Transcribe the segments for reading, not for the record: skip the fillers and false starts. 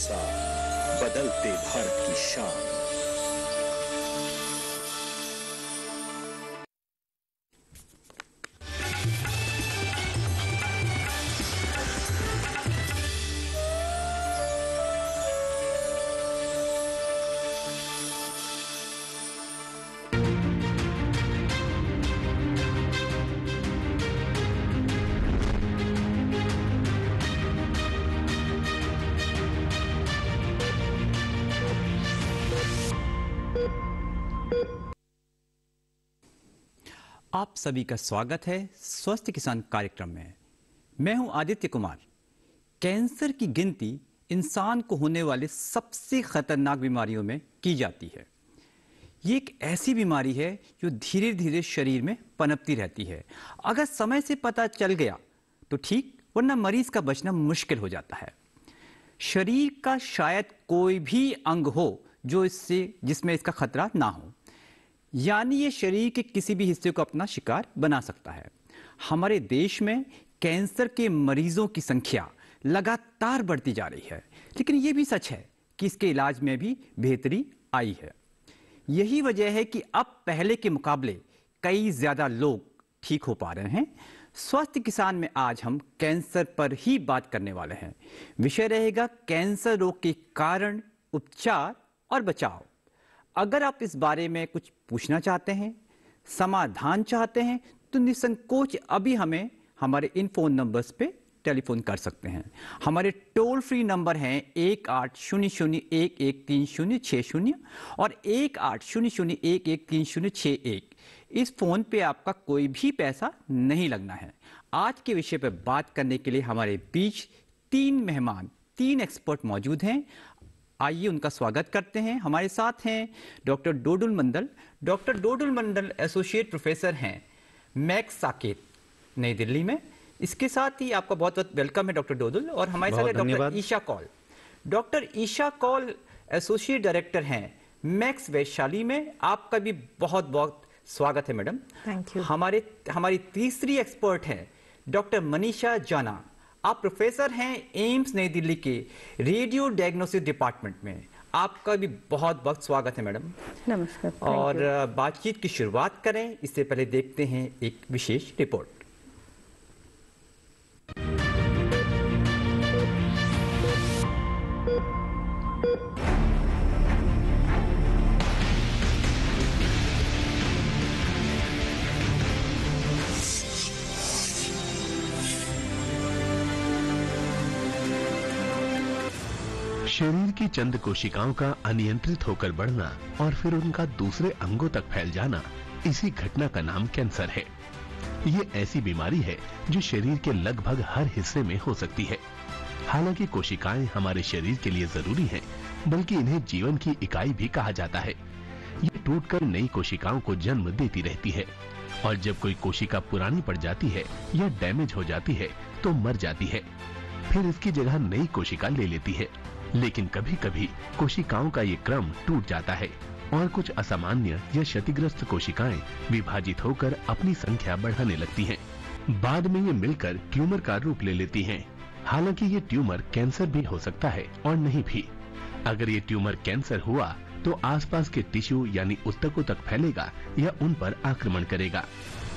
साथ बदलते भारत की शान। आप सभी का स्वागत है स्वस्थ किसान कार्यक्रम में। मैं हूं आदित्य कुमार। कैंसर की गिनती इंसान को होने वाले सबसे खतरनाक बीमारियों में की जाती है। ये एक ऐसी बीमारी है जो धीरे धीरे शरीर में पनपती रहती है। अगर समय से पता चल गया तो ठीक, वरना मरीज का बचना मुश्किल हो जाता है। शरीर का शायद कोई भी अंग हो जिसमें इसका खतरा ना हो, यानी ये शरीर के किसी भी हिस्से को अपना शिकार बना सकता है। हमारे देश में कैंसर के मरीजों की संख्या लगातार बढ़ती जा रही है, लेकिन ये भी सच है कि इसके इलाज में भी बेहतरी आई है। यही वजह है कि अब पहले के मुकाबले कई ज्यादा लोग ठीक हो पा रहे हैं। स्वस्थ किसान में आज हम कैंसर पर ही बात करने वाले हैं। विषय रहेगा कैंसर रोग के कारण, उपचार और बचाव। अगर आप इस बारे में कुछ पूछना चाहते हैं, समाधान चाहते हैं, तो निसंकोच अभी हमें हमारे इन फोन नंबर्स पे टेलीफोन कर सकते हैं। हमारे टोल फ्री नंबर हैं 1800113060 और 1800113061। इस फोन पे आपका कोई भी पैसा नहीं लगना है। आज के विषय पर बात करने के लिए हमारे बीच तीन एक्सपर्ट मौजूद हैं। आइए उनका स्वागत करते हैं। हमारे साथ हैं डॉक्टर डोडुल मंडल। डॉक्टर डोडुल मंडल एसोसिएट प्रोफेसर हैं मैक्स साकेत, नई दिल्ली में। इसके साथ ही आपका बहुत बहुत वेलकम है डॉक्टर डोडुल। और हमारे साथ doctor Isha Kaul. Doctor Isha Kaul associate director हैं मैक्स वैशाली में। आपका भी बहुत बहुत स्वागत है मैडम। Thank you. हमारी तीसरी एक्सपर्ट हैं डॉक्टर मनीषा जाना। आप प्रोफेसर हैं एम्स नई दिल्ली के रेडियो डायग्नोसिस डिपार्टमेंट में। आपका भी बहुत बहुत स्वागत है मैडम। नमस्कार। और बातचीत की शुरुआत करें इससे पहले देखते हैं एक विशेष रिपोर्ट। शरीर की चंद कोशिकाओं का अनियंत्रित होकर बढ़ना और फिर उनका दूसरे अंगों तक फैल जाना, इसी घटना का नाम कैंसर है। ये ऐसी बीमारी है जो शरीर के लगभग हर हिस्से में हो सकती है। हालांकि कोशिकाएं हमारे शरीर के लिए जरूरी हैं, बल्कि इन्हें जीवन की इकाई भी कहा जाता है। ये टूटकर नई कोशिकाओं को जन्म देती रहती है और जब कोई कोशिका पुरानी पड़ जाती है या डैमेज हो जाती है तो मर जाती है। फिर इसकी जगह नई कोशिका ले लेती है। लेकिन कभी कभी कोशिकाओं का ये क्रम टूट जाता है और कुछ असामान्य या क्षतिग्रस्त कोशिकाएं विभाजित होकर अपनी संख्या बढ़ाने लगती हैं। बाद में ये मिलकर ट्यूमर का रूप ले लेती हैं। हालांकि ये ट्यूमर कैंसर भी हो सकता है और नहीं भी। अगर ये ट्यूमर कैंसर हुआ तो आसपास के टिश्यू यानी ऊतकों तक फैलेगा या उन पर आक्रमण करेगा।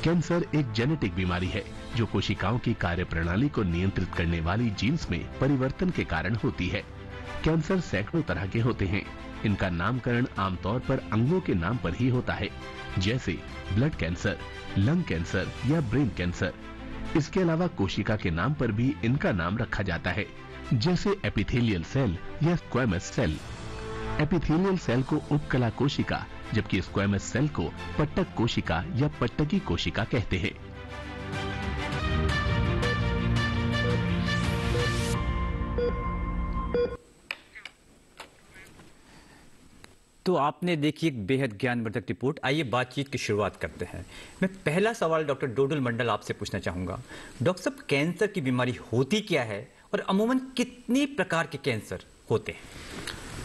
कैंसर एक जेनेटिक बीमारी है जो कोशिकाओं की कार्यप्रणाली को नियंत्रित करने वाली जीन्स में परिवर्तन के कारण होती है। कैंसर सैकड़ों तरह के होते हैं। इनका नामकरण आमतौर पर अंगों के नाम पर ही होता है, जैसे ब्लड कैंसर, लंग कैंसर या ब्रेन कैंसर। इसके अलावा कोशिका के नाम पर भी इनका नाम रखा जाता है, जैसे एपिथेलियल सेल या स्क्वैमस सेल। एपिथेलियल सेल को उपकला कोशिका, जबकि स्क्वैमस सेल को पट्टक कोशिका या पट्टकी कोशिका कहते हैं। तो आपने देखी एक बेहद ज्ञानवर्धक रिपोर्ट। आइए बातचीत की शुरुआत करते हैं। मैं पहला सवाल डॉक्टर डोडुल मंडल आपसे पूछना चाहूंगा। डॉक्टर साहब, कैंसर की बीमारी होती क्या है और अमूमन कितने प्रकार के कैंसर होते हैं?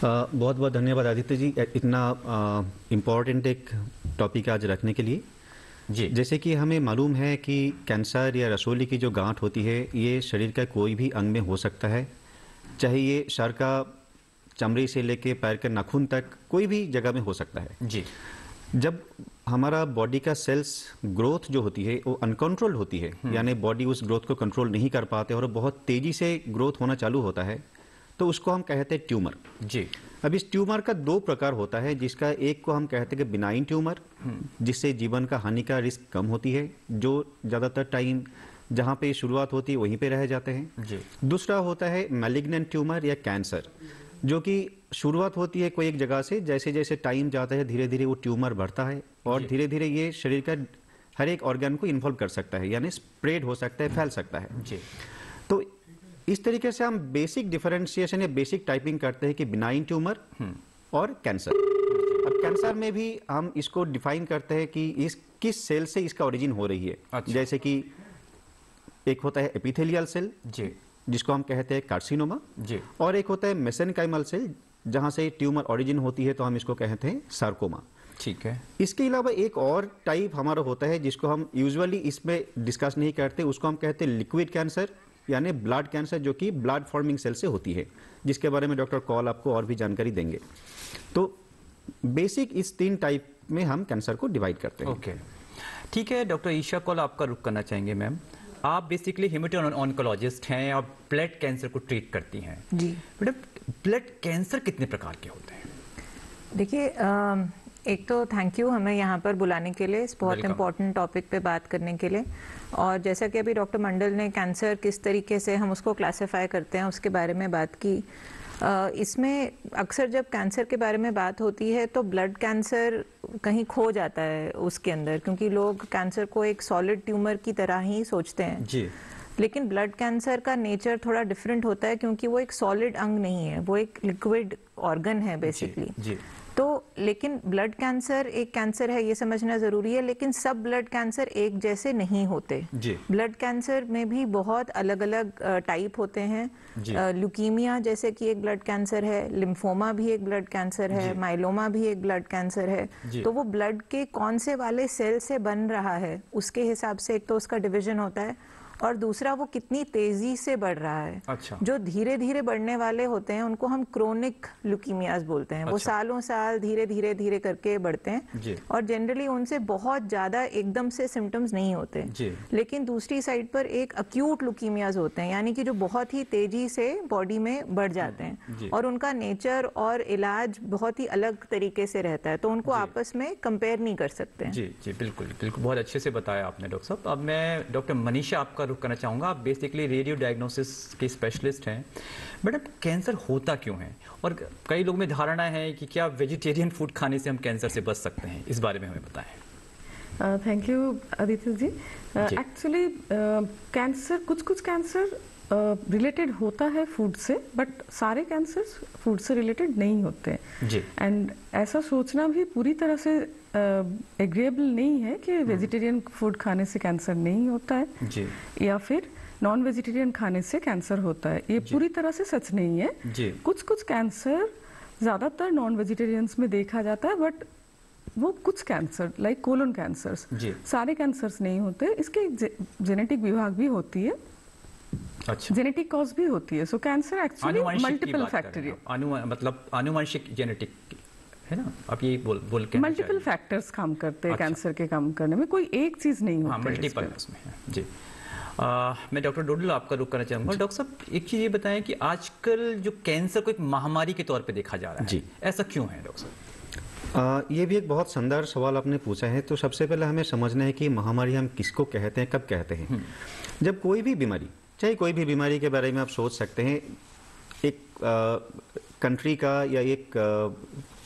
बहुत बहुत धन्यवाद आदित्य जी, इतना इम्पोर्टेंट एक टॉपिक आज रखने के लिए। जी, जैसे कि हमें मालूम है कि कैंसर या रसोली की जो गांठ होती है, ये शरीर का कोई भी अंग में हो सकता है। चाहे ये सर का चमड़ी से लेके पैर के नाखून तक कोई भी जगह में हो सकता है। जी। जब हमारा बॉडी का सेल्स ग्रोथ जो होती है वो अनकंट्रोल्ड होती है, यानी बॉडी उस ग्रोथ को कंट्रोल नहीं कर पाते और बहुत तेजी से ग्रोथ होना चालू होता है, तो उसको हम कहते हैं ट्यूमर। जी। अब इस ट्यूमर का दो प्रकार होता है, जिसका एक को हम कहते हैं कि बिनाइन ट्यूमर, जिससे जीवन का हानि का रिस्क कम होती है, जो ज्यादातर टाइम जहां पे शुरुआत होती है वहीं पे रह जाते हैं। जी। दूसरा होता है मैलिग्नेंट ट्यूमर या कैंसर, जो कि शुरुआत होती है कोई एक जगह से, जैसे जैसे टाइम जाता है धीरे धीरे वो ट्यूमर बढ़ता है और धीरे धीरे ये शरीर का हर एक ऑर्गन को इन्वॉल्व कर सकता है, यानी स्प्रेड हो सकता है, फैल सकता है। जी। तो इस तरीके से हम बेसिक डिफरेंशिएशन या बेसिक टाइपिंग करते हैं कि बिनाइन ट्यूमर और कैंसर। अब कैंसर में भी हम इसको डिफाइन करते हैं कि इस किस सेल से इसका ओरिजिन हो रही है। अच्छा। जैसे कि एक होता है एपिथेलियल सेल, जी। जिसको हम कहते हैं कार्सिनोमा, जी। और एक होता है मेसेनकाइमल सेल, जहां से ट्यूमर ओरिजिन होती है, तो हम इसको कहते हैं सार्कोमा। ठीक है। इसके अलावा एक और टाइप हमारा होता है जिसको हम यूजुअली इसमें डिस्कस नहीं करते, उसको हम कहते हैं लिक्विड कैंसर, यानी ब्लड कैंसर, जो कि ब्लड फॉर्मिंग सेल से होती है, जिसके बारे में डॉक्टर कॉल आपको और भी जानकारी देंगे। तो बेसिक इस 3 टाइप में हम कैंसर को डिवाइड करते हैं। ओके, ठीक है। डॉक्टर ईशा कॉल आपका रुख करना चाहेंगे मैम। आप बेसिकली हेमेटो ऑन्कोलॉजिस्ट हैं और ब्लड कैंसर को ट्रीट करती हैं। जी। मैडम, ब्लड कैंसर कितने प्रकार के होते हैं? देखिए, एक तो थैंक यू हमें यहाँ पर बुलाने के लिए, इस बहुत Welcome. इम्पोर्टेंट टॉपिक पे बात करने के लिए। और जैसा कि अभी डॉक्टर मंडल ने कैंसर किस तरीके से हम उसको क्लासिफाई करते हैं उसके बारे में बात की। इसमें अक्सर जब कैंसर के बारे में बात होती है तो ब्लड कैंसर कहीं खो जाता है उसके अंदर, क्योंकि लोग कैंसर को एक सॉलिड ट्यूमर की तरह ही सोचते हैं। जी। लेकिन ब्लड कैंसर का नेचर थोड़ा डिफरेंट होता है, क्योंकि वो एक सॉलिड अंग नहीं है, वो एक लिक्विड ऑर्गन है बेसिकली। जी। तो लेकिन ब्लड कैंसर एक कैंसर है, ये समझना जरूरी है, लेकिन सब ब्लड कैंसर एक जैसे नहीं होते। जी। ब्लड कैंसर में भी बहुत अलग अलग टाइप होते हैं। ल्यूकीमिया जैसे कि एक ब्लड कैंसर है, लिम्फोमा भी एक ब्लड कैंसर है, माइलोमा भी एक ब्लड कैंसर है। तो वो ब्लड के कौन से वाले सेल से बन रहा है उसके हिसाब से एक तो उसका डिवीजन होता है, और दूसरा वो कितनी तेजी से बढ़ रहा है। अच्छा। जो धीरे धीरे बढ़ने वाले होते हैं उनको हम क्रोनिक ल्यूकीमियाज बोलते हैं। वो सालों साल धीरे धीरे धीरे करके बढ़ते हैं। जी। और जनरली उनसे बहुत ज्यादा एकदम से सिम्टम्स नहीं होते। जी। लेकिन दूसरी साइड पर एक अक्यूट ल्यूकीमियाज होते हैं, यानी कि जो बहुत ही तेजी से बॉडी में बढ़ जाते हैं और उनका नेचर और इलाज बहुत ही अलग तरीके से रहता है, तो उनको आपस में कंपेयर नहीं कर सकते हैं। जी जी, बिल्कुल बिल्कुल, बहुत अच्छे से बताया आपने डॉक्टर साहब। अब मैं डॉक्टर मनीषा आपका रुख करना चाहूँगा। आप बेसिकली रेडियो डायग्नोसिस के स्पेशलिस्ट हैं। मैडम, कैंसर होता क्यों है, और कई लोग में धारणा है कि क्या वेजिटेरियन फूड खाने से हम कैंसर से बच सकते हैं, इस बारे में हमें बताएं। Thank you Aditya ji. Actually cancer, कुछ कैंसर रिलेटेड होता है फूड से, बट सारे कैंसर्स फूड से रिलेटेड नहीं होते। जी। एंड ऐसा सोचना भी पूरी तरह से एग्रीएबल नहीं है कि वेजिटेरियन फूड खाने से कैंसर नहीं होता है। जी। या फिर नॉन वेजिटेरियन खाने से कैंसर होता है, ये पूरी तरह से सच नहीं है। जी। कुछ कैंसर ज्यादातर नॉन वेजिटेरियंस में देखा जाता है, बट वो कुछ कैंसर लाइक कोलन कैंसर्स, सारे कैंसर्स नहीं होते। इसके जेनेटिक विभाग भी होती है। अच्छा। जेनेटिक कॉज भी होती है। सो कैंसर एक्चुअली मल्टीपल फैक्टर, मतलब आनुवंशिक जेनेटिक है ना, आप ये बोल के मल्टीपल फैक्टर्स काम करते हैं। कैंसर के काम करने में कोई एक चीज नहीं होती। हाँ, मल्टीपल उसमें है। जी। मैं डॉक्टर डोडल आपका रुख करना चाहूँगा। डॉक्टर साहब, एक चीज़ ये बताएं कि आजकल जो कैंसर को एक महामारी के तौर पे देखा जा रहा है, जी, ऐसा क्यों है डॉक्टर साहब? ये भी एक बहुत शानदार सवाल आपने पूछा है। तो सबसे पहले हमें समझना है कि महामारी हम किसको कहते हैं, कब कहते हैं। जब कोई भी बीमारी, चाहे कोई भी बीमारी के बारे में आप सोच सकते हैं, एक कंट्री का या एक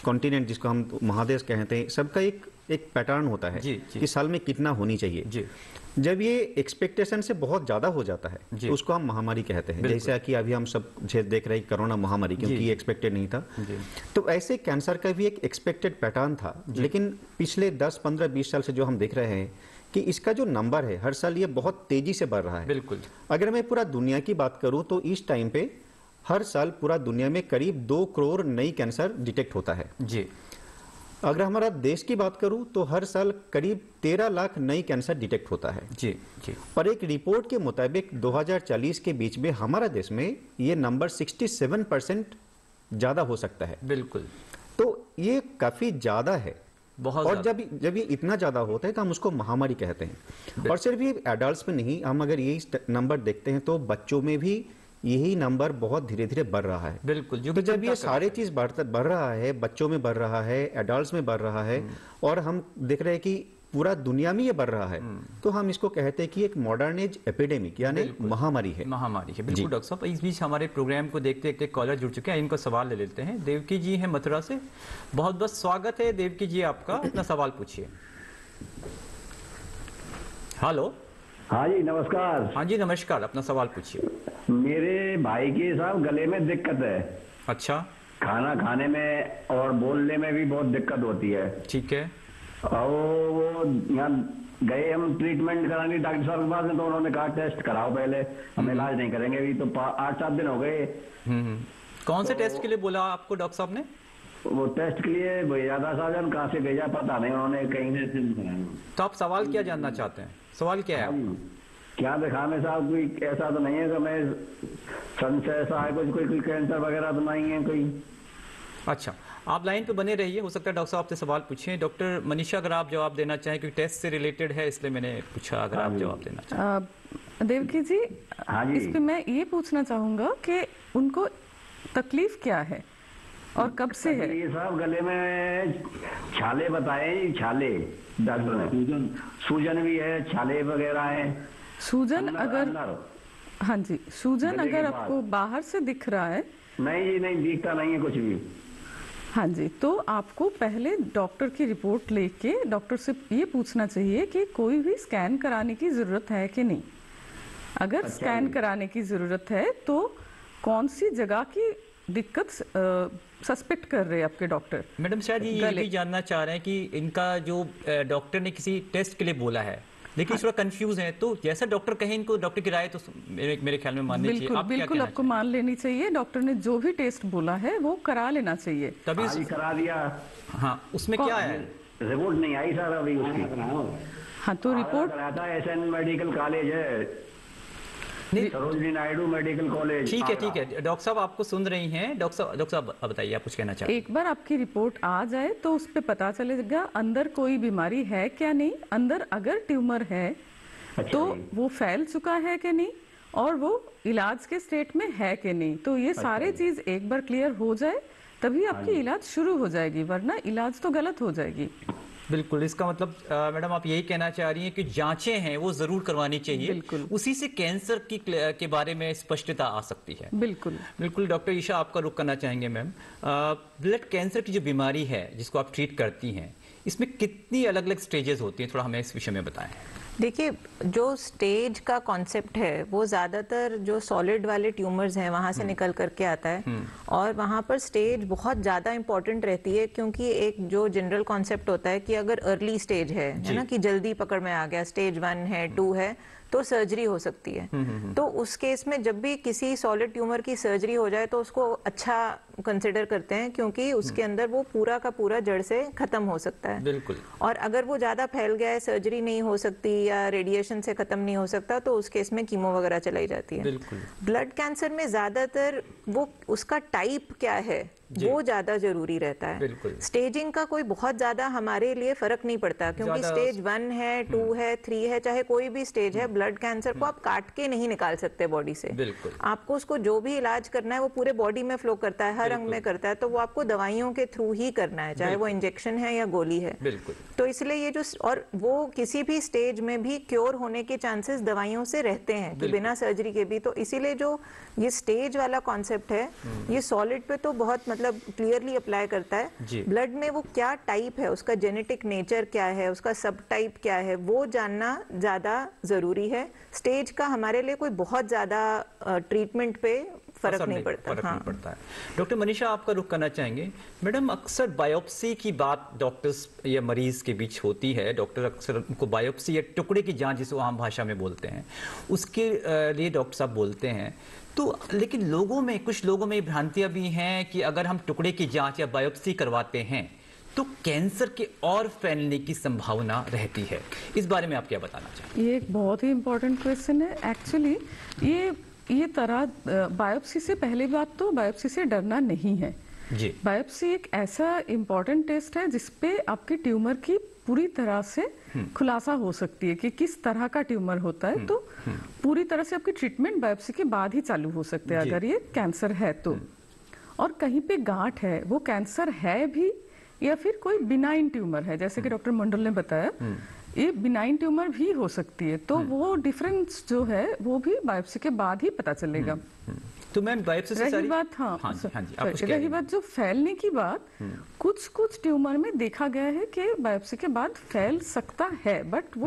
कॉन्टिनेंट जिसको हम महादेश कहते हैं, सबका एक पैटर्न होता है कि साल में कितना होनी चाहिए। जी। जब ये एक्सपेक्टेशन से बहुत ज्यादा हो जाता है तो उसको हम महामारी कहते हैं। जैसे कि अभी हम सब देख रहे हैं कोरोना महामारी, क्योंकि ये एक्सपेक्टेड नहीं था। तो ऐसे कैंसर का भी एक एक्सपेक्टेड पैटर्न था। लेकिन पिछले 10, 15, 20 साल से जो हम देख रहे हैं कि इसका जो नंबर है हर साल ये बहुत तेजी से बढ़ रहा है। बिल्कुल। अगर मैं पूरा दुनिया की बात करूं तो इस टाइम पे हर साल पूरा दुनिया में करीब 2 करोड़ नई कैंसर डिटेक्ट होता है। जी। अगर हमारा देश की बात करूं तो हर साल करीब 13 लाख नई कैंसर डिटेक्ट होता है। जी जी। और एक रिपोर्ट के मुताबिक 2040 के बीच में हमारा देश में ये नंबर 67% ज्यादा हो सकता है। बिल्कुल, तो ये काफी ज्यादा है बहुत और ज्यादा। जब ये इतना ज्यादा होता है तो हम उसको महामारी कहते हैं। और सिर्फ ये एडल्ट्स में नहीं, हम अगर यही नंबर देखते हैं तो बच्चों में भी यही नंबर बहुत धीरे धीरे बढ़ रहा है। बिल्कुल, जो तो कि जब चिंता ये का सारे विषय चीज बढ़ रहा है, बच्चों में बढ़ रहा है, एडल्ट्स में बढ़ रहा है और हम देख रहे हैं कि पूरा दुनिया में ये बढ़ रहा है, तो हम इसको कहते हैं कि एक मॉडर्न एज एपिडेमिक यानी महामारी है। महामारी है। बिल्कुल डॉक्टर साहब, इस बीच हमारे प्रोग्राम को देखते देखते कॉलर जुड़ चुके हैं, इनको सवाल ले लेते हैं। देवकी जी हैं मथुरा से, बहुत बहुत स्वागत है देवकी जी आपका, अपना सवाल पूछिए। हेलो। हाँ जी नमस्कार। हाँ जी नमस्कार, अपना सवाल पूछिए। मेरे भाई के साहब गले में दिक्कत है। अच्छा, खाना खाने में और बोलने में भी बहुत दिक्कत होती है। ठीक है। और वो यहाँ गए हम ट्रीटमेंट कराने डॉक्टर साहब के पास में, तो उन्होंने कहा टेस्ट कराओ पहले, हम इलाज नहीं करेंगे अभी। तो 8-7 दिन हो गए। कौन से टेस्ट के लिए बोला आपको डॉक्टर साहब ने? वो टेस्ट के लिए भेजा था साहब, कहाँ से भेजा पता नहीं, उन्होंने कहीं से। तो आप सवाल क्या जानना चाहते हैं? सवाल क्या है आपका? क्या दिखाने साहब, कोई ऐसा तो नहीं है कि मैं संशय ऐसा है कुछ, कोई कैंसर वगैरह तो नहीं है कोई? अच्छा, आप लाइन पे बने रहिए, हो सकता है डॉक्टर साहब आपसे सवाल पूछें। डॉक्टर मनीषा, अगर आप जवाब देना चाहें, क्योंकि टेस्ट से रिलेटेड है इसलिए मैंने पूछा, अगर आप जवाब देना चाहें। देवकी जी, हाँ जी। इस पे मैं ये पूछना चाहूंगा कि उनको तकलीफ क्या है और कब से है? ये साहब गले में छाले बताए, छाले डॉक्टर ने, सूजन भी है, छाले वगैरह है। सूजन अगर अंदर। हाँ जी, सूजन गले के अगर बाद। आपको बाहर से दिख रहा है? नहीं जी, नहीं दिखता नहीं है कुछ भी। हाँ जी, तो आपको पहले डॉक्टर की रिपोर्ट लेके डॉक्टर से ये पूछना चाहिए कि कोई भी स्कैन कराने की जरूरत है कि नहीं। अगर स्कैन कराने की जरूरत है तो कौन सी जगह की दिक्कत सस्पेक्ट कर रहे हैं आपके डॉक्टर? मैडम शायद ये भी जानना चाह रहे हैं कि इनका जो डॉक्टर ने किसी टेस्ट के लिए बोला है, लेकिन थोड़ा कंफ्यूज है, तो जैसा डॉक्टर कहे इनको डॉक्टर की राय तो मेरे ख्याल में माननी चाहिए। आप बिल्कुल आपको मान लेनी चाहिए। डॉक्टर ने जो भी टेस्ट बोला है वो करा लेना चाहिए। तभी आज ही करा दिया। हाँ, उसमें क्या है? रिपोर्ट नहीं आई सर अभी उसकी। हाँ, तो रिपोर्ट कराया था, SN मेडिकल कॉलेज है, सरोजनी नायडू मेडिकल कॉलेज। ठीक है डॉक्टर साहब आपको सुन रही हैं। डॉक्टर साहब बताइए, आप कुछ कहना चाहते हैं? एक बार आपकी रिपोर्ट आ जाए तो उस पे पता चलेगा अंदर कोई बीमारी है क्या नहीं। अंदर अगर ट्यूमर है तो वो फैल चुका है कि नहीं और वो इलाज के स्टेट में है कि नहीं। तो ये सारे चीज एक बार क्लियर हो जाए तभी आपकी इलाज शुरू हो जाएगी, वरना इलाज तो गलत हो जाएगी। बिल्कुल, इसका मतलब मैडम आप यही कहना चाह रही हैं कि जांचें हैं वो जरूर करवानी चाहिए। बिल्कुल। उसी से कैंसर के बारे में स्पष्टता आ सकती है। बिल्कुल। डॉक्टर ईशा, आपका रुख करना चाहेंगे मैम। ब्लड कैंसर की जो बीमारी है जिसको आप ट्रीट करती हैं, इसमें कितनी अलग अलग स्टेजेस होती हैं, थोड़ा हमें इस विषय में बताएं। देखिए, जो स्टेज का कॉन्सेप्ट है वो ज़्यादातर जो सॉलिड वाले ट्यूमर्स हैं वहाँ से निकल करके आता है, और वहाँ पर स्टेज बहुत ज़्यादा इंपॉर्टेंट रहती है, क्योंकि एक जो जनरल कॉन्सेप्ट होता है कि अगर अर्ली स्टेज है ना, कि जल्दी पकड़ में आ गया, स्टेज 1 है 2 है, तो सर्जरी हो सकती है। तो उस केस में जब भी किसी सॉलिड ट्यूमर की सर्जरी हो जाए तो उसको अच्छा कंसिडर करते हैं, क्योंकि उसके अंदर वो पूरा का पूरा जड़ से खत्म हो सकता है। बिल्कुल। और अगर वो ज्यादा फैल गया है, सर्जरी नहीं हो सकती या रेडिएशन से खत्म नहीं हो सकता, तो उस केस में कीमो वगैरह चलाई जाती है। बिल्कुल। ब्लड कैंसर में ज्यादातर वो उसका टाइप क्या है वो ज्यादा जरूरी रहता है। बिल्कुल। स्टेजिंग का कोई बहुत ज्यादा हमारे लिए फर्क नहीं पड़ता, क्योंकि स्टेज 1 है 2 है 3 है, चाहे कोई भी स्टेज है, ब्लड कैंसर को आप काट के नहीं निकाल सकते बॉडी से। बिल्कुल। आपको उसको जो भी इलाज करना है वो पूरे बॉडी में फ्लो करता है, हर अंग में करता है, तो वो आपको दवाइयों के थ्रू ही करना है, चाहे वो इंजेक्शन है या गोली है। बिल्कुल। तो इसलिए ये जो, और वो किसी भी स्टेज में भी क्योर होने के चांसेस दवाइयों से रहते हैं कि बिना सर्जरी के भी। तो इसीलिए जो ये स्टेज वाला कॉन्सेप्ट है ये सॉलिड पे तो बहुत मतलब क्लियरली अप्लाई करता है। ब्लड में वो क्या टाइप है, उसका जेनेटिक नेचर क्या है, उसका सब टाइप क्या है, वो जानना ज्यादा जरूरी है। स्टेज का हमारे लिए कोई बहुत ज्यादा ट्रीटमेंट पे फर्क नहीं पड़ता। नहीं पड़ता है। डॉक्टर मनीषा, आपका रुख करना चाहेंगे। मैडम, अक्सर बायोप्सी की बात डॉक्टर्स या मरीज के बीच होती है। डॉक्टर अक्सर उनको बायोप्सी या टुकड़े की जांच, जिसे आम भाषा में बोलते हैं, उसके लिए डॉक्टर साहब बोलते हैं। तो लेकिन कुछ लोगों में भ्रांतियां भी हैं कि अगर हम टुकड़े की जांच या बायोप्सी करवाते हैं तो कैंसर के और फैलने की संभावना रहती है। इस बारे में आप क्या बताना चाहेंगे? ये एक बहुत ही इम्पोर्टेंट क्वेश्चन है। एक्चुअली ये ये तरह बायोप्सी से पहले बात तो बायोप्सी से डरना नहीं है जी। बायोप्सी एक ऐसा इम्पोर्टेंट टेस्ट है जिसपे आपके ट्यूमर की पूरी तरह से खुलासा हो सकती है कि किस तरह का ट्यूमर होता है। तो पूरी तरह से आपकी ट्रीटमेंट बायोप्सी के बाद ही चालू हो सकते हैं अगर ये कैंसर है तो। और कहीं पे गांठ है, वो कैंसर है भी या फिर कोई बिनाइन ट्यूमर है, जैसे कि डॉक्टर मंडल ने बताया, ये बिनाइन ट्यूमर भी हो सकती है। तो वो डिफरेंस जो है वो भी बायोप्सी के बाद ही पता चलेगा। तो मैम बायोप्सी से रही बात रही बात जो फैलने की बात, कुछ ट्यूमर में देखा गया है कि बायोप्सी के बाद फैल सकता है, बट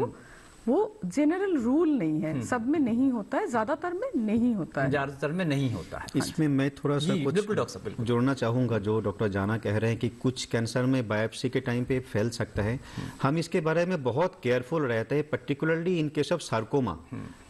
वो जनरल रूल नहीं है, सब में नहीं होता है, ज्यादातर में नहीं होता है, ज्यादातर में नहीं होता है। इसमें मैं थोड़ा सा कुछ जोड़ना चाहूंगा जो डॉक्टर जाना कह रहे हैं कि कुछ कैंसर में बायोप्सी के टाइम पे फैल सकता है। हम इसके बारे में बहुत केयरफुल रहते हैं, particularly in case of sarcoma,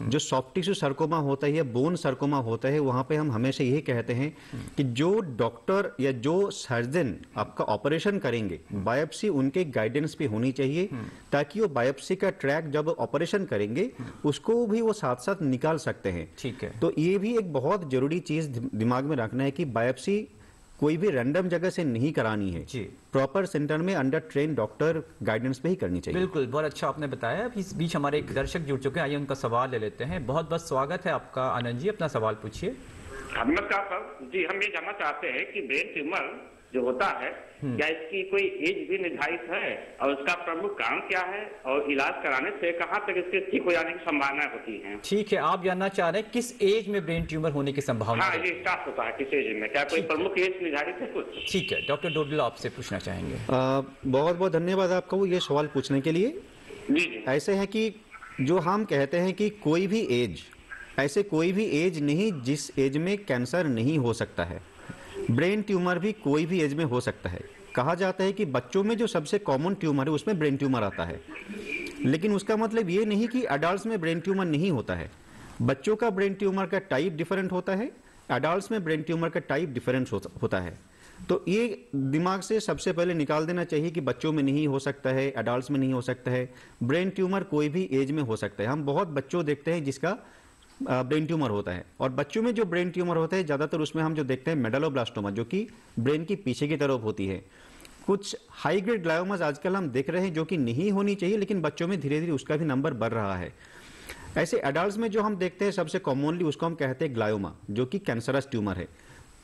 जो सॉफ्ट टिश्यू सार्कोमा होता है या बोन सार्कोमा होता है, वहां पे हम हमेशा यही कहते हैं कि जो डॉक्टर या जो सर्जन आपका ऑपरेशन करेंगे, बायोप्सी उनके गाइडेंस पे होनी चाहिए, ताकि वो बायोप्सी का ट्रैक जब ऑपरेशन करेंगे उसको भी वो साथ साथ निकाल सकते हैं। ठीक है। तो ये भी एक बहुत जरूरी चीज दिमाग में रखना है कि बायोप्सी कोई भी रैंडम जगह से नहीं करानी है, प्रॉपर सेंटर में अंडर ट्रेन डॉक्टर गाइडेंस पे ही करनी चाहिए। बिल्कुल, बहुत अच्छा आपने बताया। इस बीच हमारे एक दर्शक जुड़ चुके हैं, आइए उनका सवाल ले लेते हैं। बहुत बहुत स्वागत है आपका आनंद जी, अपना सवाल पूछिए। नमस्कार सर जी, हम ये जानना चाहते हैं कि ब्रेन ट्यूमर जो होता है क्या इसकी कोई एज भी निर्धारित है और उसका प्रमुख कारण क्या है और इलाज कराने से कहां तक इसके ठीक हो जाने की संभावना होती है? ठीक है, आप जानना चाह रहे हैं किस एज में ब्रेन ट्यूमर होने की संभावना है? ये स्टार्ट होता है किस एज में, क्या कोई प्रमुख एज निर्धारित है कुछ? ठीक है, डॉक्टर डोडल आपसे पूछना चाहेंगे। बहुत बहुत धन्यवाद आपको ये सवाल पूछने के लिए। जी। ऐसे है कि जो हम कहते हैं कि कोई भी एज, ऐसे कोई भी एज नहीं जिस एज में कैंसर नहीं हो सकता है। ब्रेन ट्यूमर भी कोई भी एज में हो सकता है। कहा जाता है कि बच्चों में जो सबसे कॉमन ट्यूमर है उसमें ब्रेन ट्यूमर आता है, लेकिन उसका मतलब ये नहीं कि अडल्ट्स में ब्रेन ट्यूमर नहीं होता है। बच्चों का ब्रेन ट्यूमर का टाइप डिफरेंट होता है, अडल्ट्स में ब्रेन ट्यूमर का टाइप डिफरेंट होता है। तो ये दिमाग से सबसे पहले निकाल देना चाहिए कि बच्चों में नहीं हो सकता है, अडल्ट्स में नहीं हो सकता है। ब्रेन ट्यूमर कोई भी एज में हो सकता है। हम बहुत बच्चों देखते हैं जिसका ब्रेन ट्यूमर होता है, और बच्चों में जो ब्रेन ट्यूमर होता है ज्यादातर उसमें हम जो देखते हैं मेडलोब्लास्टोमा, जो कि ब्रेन की पीछे की तरफ होती है। कुछ हाई ग्रेड ग्लायोमास आजकल हम देख रहे हैं जो कि नहीं होनी चाहिए, लेकिन बच्चों में धीरे धीरे उसका भी नंबर बढ़ रहा है। ऐसे अडल्ट्स में जो हम देखते हैं सबसे कॉमनली उसको हम कहते हैं ग्लायोमा, जो कि कैंसरस ट्यूमर है।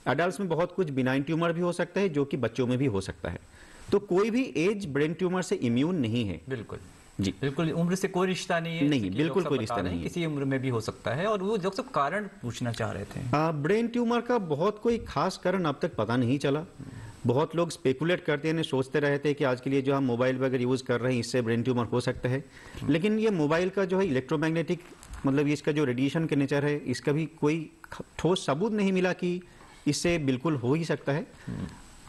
अडल्ट्स में बहुत कुछ बिनाइन ट्यूमर भी हो सकता है जो कि बच्चों में भी हो सकता है। तो कोई भी एज ब्रेन ट्यूमर से इम्यून नहीं है। बिल्कुल जी, बिल्कुल उम्र से कोई रिश्ता नहीं है। नहीं, बिल्कुल कोई रिश्ता नहीं है, किसी उम्र में भी हो सकता है। और वो जो सब कारण पूछना चाह रहे थे, ब्रेन ट्यूमर का बहुत कोई खास कारण अब तक पता नहीं चला। बहुत लोग स्पेकुलेट करते हैं, सोचते रहते हैं कि आज के लिए जो हम मोबाइल वगैरह यूज कर रहे हैं इससे ब्रेन ट्यूमर हो सकता है, लेकिन ये मोबाइल का जो है इलेक्ट्रोमैग्नेटिक, मतलब इसका जो रेडिएशन के नेचर है, इसका भी कोई ठोस सबूत नहीं मिला कि इससे बिल्कुल हो ही सकता है।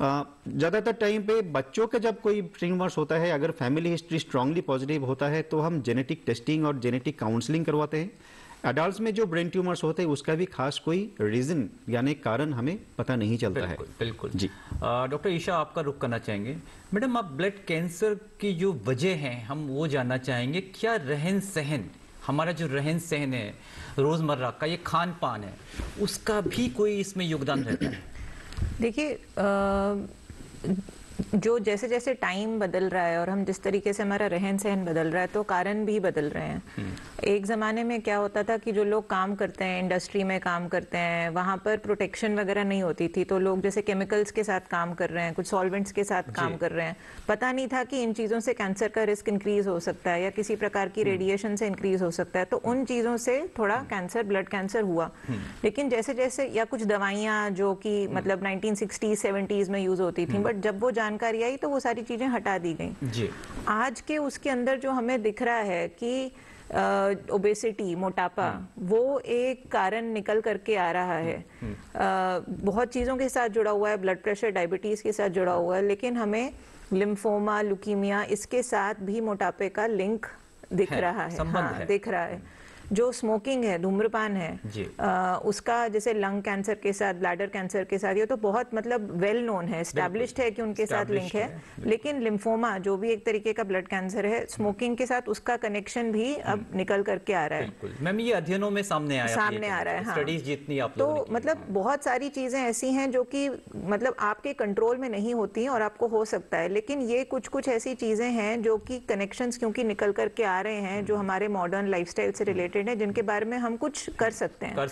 ज्यादातर टाइम पे बच्चों का जब कोई ट्यूमर्स होता है, अगर फैमिली हिस्ट्री स्ट्रांगली पॉजिटिव होता है तो हम जेनेटिक टेस्टिंग और जेनेटिक काउंसलिंग करवाते हैं। एडल्ट्स में जो ब्रेन ट्यूमर्स होते हैं उसका भी खास कोई रीजन यानी कारण हमें पता नहीं चलता है। बिल्कुल जी। डॉक्टर ईशा आपका रुख करना चाहेंगे। मैडम, आप ब्लड कैंसर की जो वजह है हम वो जानना चाहेंगे। क्या रहन सहन, हमारा जो रहन सहन है रोजमर्रा का, ये खान पान है, उसका भी कोई इसमें योगदान रहता है? देखिए, जो जैसे जैसे टाइम बदल रहा है और हम जिस तरीके से हमारा रहन सहन बदल रहा है तो कारण भी बदल रहे हैं। एक ज़माने में क्या होता था कि जो लोग काम करते हैं, इंडस्ट्री में काम करते हैं, वहाँ पर प्रोटेक्शन वगैरह नहीं होती थी, तो लोग जैसे केमिकल्स के साथ काम कर रहे हैं, कुछ सॉल्वेंट्स के साथ काम कर रहे हैं, पता नहीं था कि इन चीज़ों से कैंसर का रिस्क इंक्रीज हो सकता है या किसी प्रकार की रेडिएशन से इंक्रीज हो सकता है। तो उन चीज़ों से थोड़ा कैंसर, ब्लड कैंसर हुआ। लेकिन जैसे जैसे, या कुछ दवाइयाँ जो कि मतलब 1960s 70s में यूज होती थी, बट जब वो जानकारी आई तो वो सारी चीजें हटा दी गई। आज के उसके अंदर जो हमें दिख रहा है कि ओबेसिटी, मोटापा, वो एक कारण निकल करके आ रहा है। बहुत चीजों के साथ जुड़ा हुआ है, ब्लड प्रेशर, डायबिटीज के साथ जुड़ा हुआ है, लेकिन हमें लिम्फोमा, ल्यूकीमिया, इसके साथ भी मोटापे का लिंक दिख रहा है, संबंध है। दिख रहा है। जो स्मोकिंग है, धूम्रपान है, उसका जैसे लंग कैंसर के साथ, ब्लैडर कैंसर के साथ, ये तो बहुत मतलब वेल नोन है, एस्टैब्लिश्ड है कि उनके साथ लिंक है। लेकिन लिम्फोमा जो भी एक तरीके का ब्लड कैंसर है, स्मोकिंग के साथ उसका कनेक्शन भी अब निकल करके आ रहा है। मैम ये अध्ययनों में सामने आ रहा है, हाँ। स्टडीज जितनी आप तो मतलब बहुत सारी चीजें ऐसी हैं जो कि मतलब आपके कंट्रोल में नहीं होती हैं और आपको हो सकता है, लेकिन ये कुछ ऐसी चीजें हैं जो कि कनेक्शंस क्योंकि निकल करके आ रहे हैं जो हमारे मॉडर्न लाइफस्टाइल से रिलेटेड है, जिनके बारे में हम कुछ कर सकते हैं।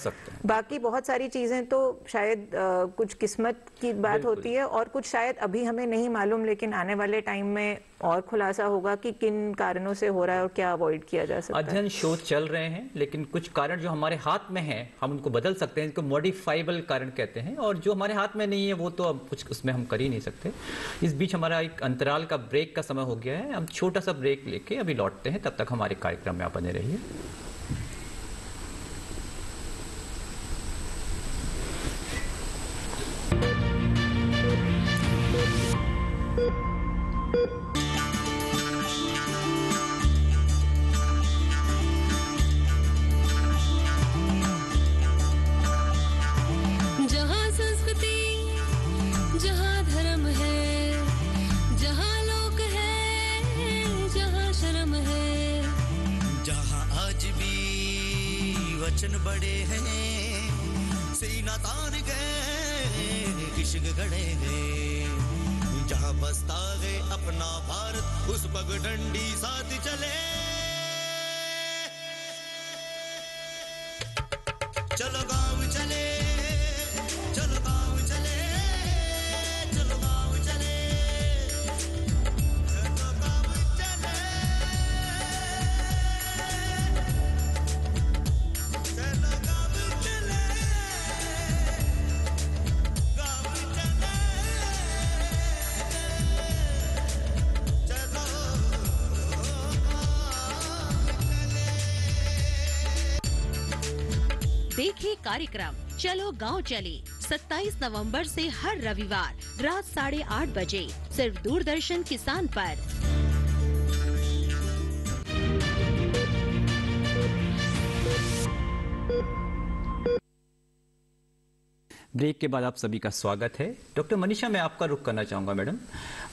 बाकी बहुत सारी चीजें तो शायद कुछ किस्मत की बात होती है और कुछ शायद अभी हमें नहीं मालूम, लेकिन आने वाले टाइम में और खुलासा होगा कि किन कारणों से हो रहा है और क्या अवॉइड किया जा सकता है। अध्ययन शोध चल रहे हैं, लेकिन कुछ कारण जो हमारे हाथ में हैं हम उनको बदल सकते हैं, इनको मॉडिफाइबल कारण कहते हैं, और जो हमारे हाथ में नहीं है वो तो अब कुछ उसमें हम कर ही नहीं सकते। इस बीच हमारा एक अंतराल का ब्रेक का समय हो गया है, हम छोटा सा ब्रेक लेके अभी लौटते हैं, तब तक हमारे कार्यक्रम में आप बने रहिए। वचन बड़े हैं, सीना तान गए, इश्क गड़े हैं, जहाँ बसता है अपना भारत उस पगडंडी साथ चले। चलो गाँव चले, चलो गाँव चले, चलो गाँव चले, चलो गाँव चले, चलो गाँव चले, गाँव चले, चलो देखिए कार्यक्रम चलो गांव चले 27 नवंबर से हर रविवार रात 8:30 बजे सिर्फ दूरदर्शन किसान पर। ब्रेक के बाद आप सभी का स्वागत है। डॉक्टर मनीषा, मैं आपका रुख करना चाहूंगा। मैडम,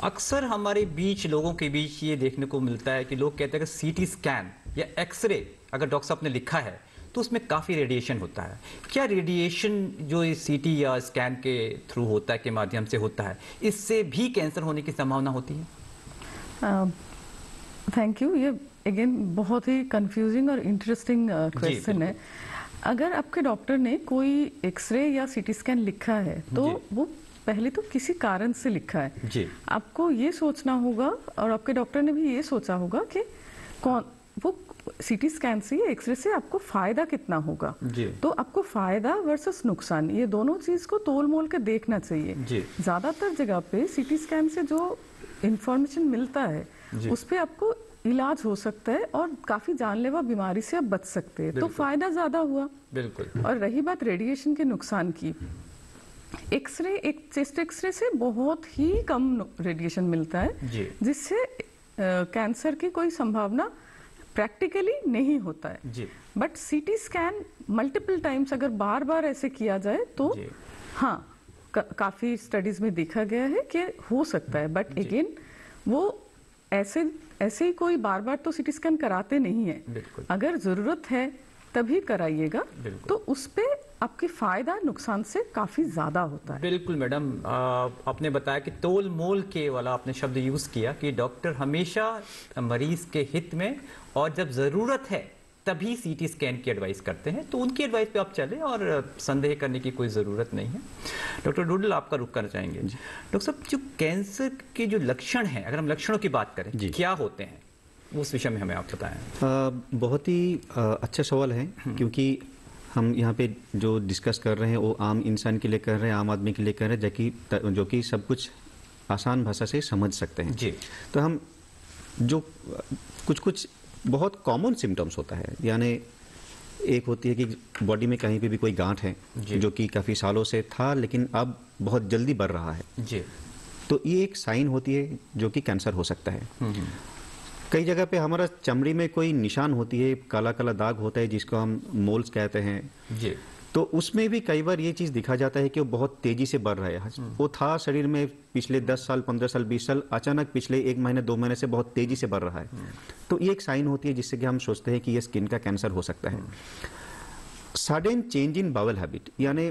अक्सर हमारे बीच लोगों के बीच ये देखने को मिलता है कि लोग कहते हैं कि सीटी स्कैन या एक्सरे अगर डॉक्टर साहब ने लिखा है तो उसमें काफ़ी रेडिएशन होता है। क्या रेडिएशन जो इस सीटी या स्कैन के थ्रू होता है, के माध्यम से होता है, इससे भी कैंसर होने की संभावना होती है? Thank you. ये अगेन बहुत ही कंफ्यूजिंग और इंटरेस्टिंग क्वेश्चन है। अगर आपके डॉक्टर ने कोई एक्सरे या सीटी स्कैन लिखा है तो वो पहले तो किसी कारण से लिखा है जी। आपको ये सोचना होगा और आपके डॉक्टर ने भी ये सोचा होगा कि कौन वो सीटी स्कैन से या एक्सरे से आपको फायदा कितना होगा जी। तो आपको फायदा वर्सेस नुकसान, ये दोनों चीज को तोल मोल के देखना चाहिए। ज्यादातर जगह पे सीटी स्कैन से जो इंफॉर्मेशन मिलता है उस पे आपको इलाज हो सकता है और काफी जानलेवा बीमारी से आप बच सकते हैं, तो फायदा ज्यादा हुआ। बिल्कुल। और रही बात रेडिएशन के नुकसान की, एक्सरे, एक चेस्ट एक्सरे से बहुत ही कम रेडिएशन मिलता है जिससे कैंसर की कोई संभावना प्रैक्टिकली नहीं होता है जी। But CT scan multiple times अगर बार बार ऐसे किया जाए तो हाँ काफी स्टडीज में देखा गया है कि हो सकता है। बट अगेन वो ऐसे ही कोई बार बार तो सीटी स्कैन कराते नहीं है। अगर जरूरत है तभी कराइएगा, तो उस पे आपकी फायदा नुकसान से काफी ज्यादा होता है। बिल्कुल मैडम, आपने बताया कि तोल मोल के वाला आपने शब्द यूज किया कि डॉक्टर हमेशा मरीज के हित में और जब जरूरत है तभी सीटी स्कैन की एडवाइस करते हैं, तो उनकी एडवाइस पे आप चलें और संदेह करने की कोई ज़रूरत नहीं है। डॉक्टर डूडल, आपका रुख करना चाहेंगे। डॉक्टर साहब, जो कैंसर के जो लक्षण हैं, अगर हम लक्षणों की बात करें, क्या होते हैं, उस विषय में हमें आप बताएं। बहुत ही अच्छा सवाल है, क्योंकि हम यहाँ पे जो डिस्कस कर रहे हैं वो आम इंसान के लिए कर रहे हैं, आम आदमी के लिए कर रहे हैं, जो कि सब कुछ आसान भाषा से समझ सकते हैं जी। तो हम जो कुछ बहुत कॉमन सिम्टम्स होता है, यानी एक होती है कि बॉडी में कहीं पे भी कोई गांठ है जो कि काफ़ी सालों से था लेकिन अब बहुत जल्दी बढ़ रहा है जी। तो ये एक साइन होती है जो कि कैंसर हो सकता है। कई जगह पे हमारा चमड़ी में कोई निशान होती है, काला काला दाग होता है जिसको हम मोल्स कहते हैं जी, तो उसमें भी कई बार ये चीज़ दिखा जाता है कि वो बहुत तेजी से बढ़ रहा है। वो था शरीर में पिछले 10 साल, 15 साल, 20 साल, अचानक पिछले 1 महीने 2 महीने से बहुत तेजी से बढ़ रहा है। तो ये एक साइन होती है जिससे कि हम सोचते हैं कि ये स्किन का कैंसर हो सकता है। Sudden change in bowel habit, यानी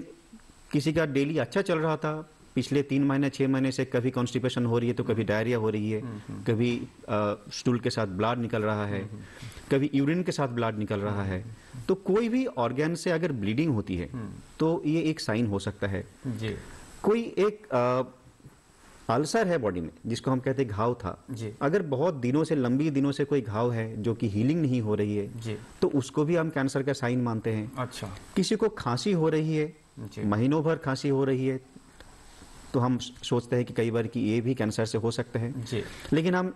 किसी का डेली अच्छा चल रहा था, पिछले 3 महीने 6 महीने से कभी कॉन्स्टिपेशन हो रही है तो कभी डायरिया हो रही है, कभी स्टूल के साथ ब्लड निकल रहा है, कभी यूरिन के साथ ब्लड निकल रहा है। तो कोई भी ऑर्गन से अगर ब्लीडिंग होती है तो ये एक साइन हो सकता है जी। कोई एक अल्सर है बॉडी में जिसको हम कहते हैं घाव था जी। अगर बहुत दिनों से, लंबी दिनों से कोई घाव है जो कि हीलिंग नहीं हो रही है जी। तो उसको भी हम कैंसर का साइन मानते हैं। अच्छा। किसी को खांसी हो रही है, महीनों भर खांसी हो रही है, तो हम सोचते हैं कि कई बार कि ये भी कैंसर से हो सकता है जी। लेकिन हम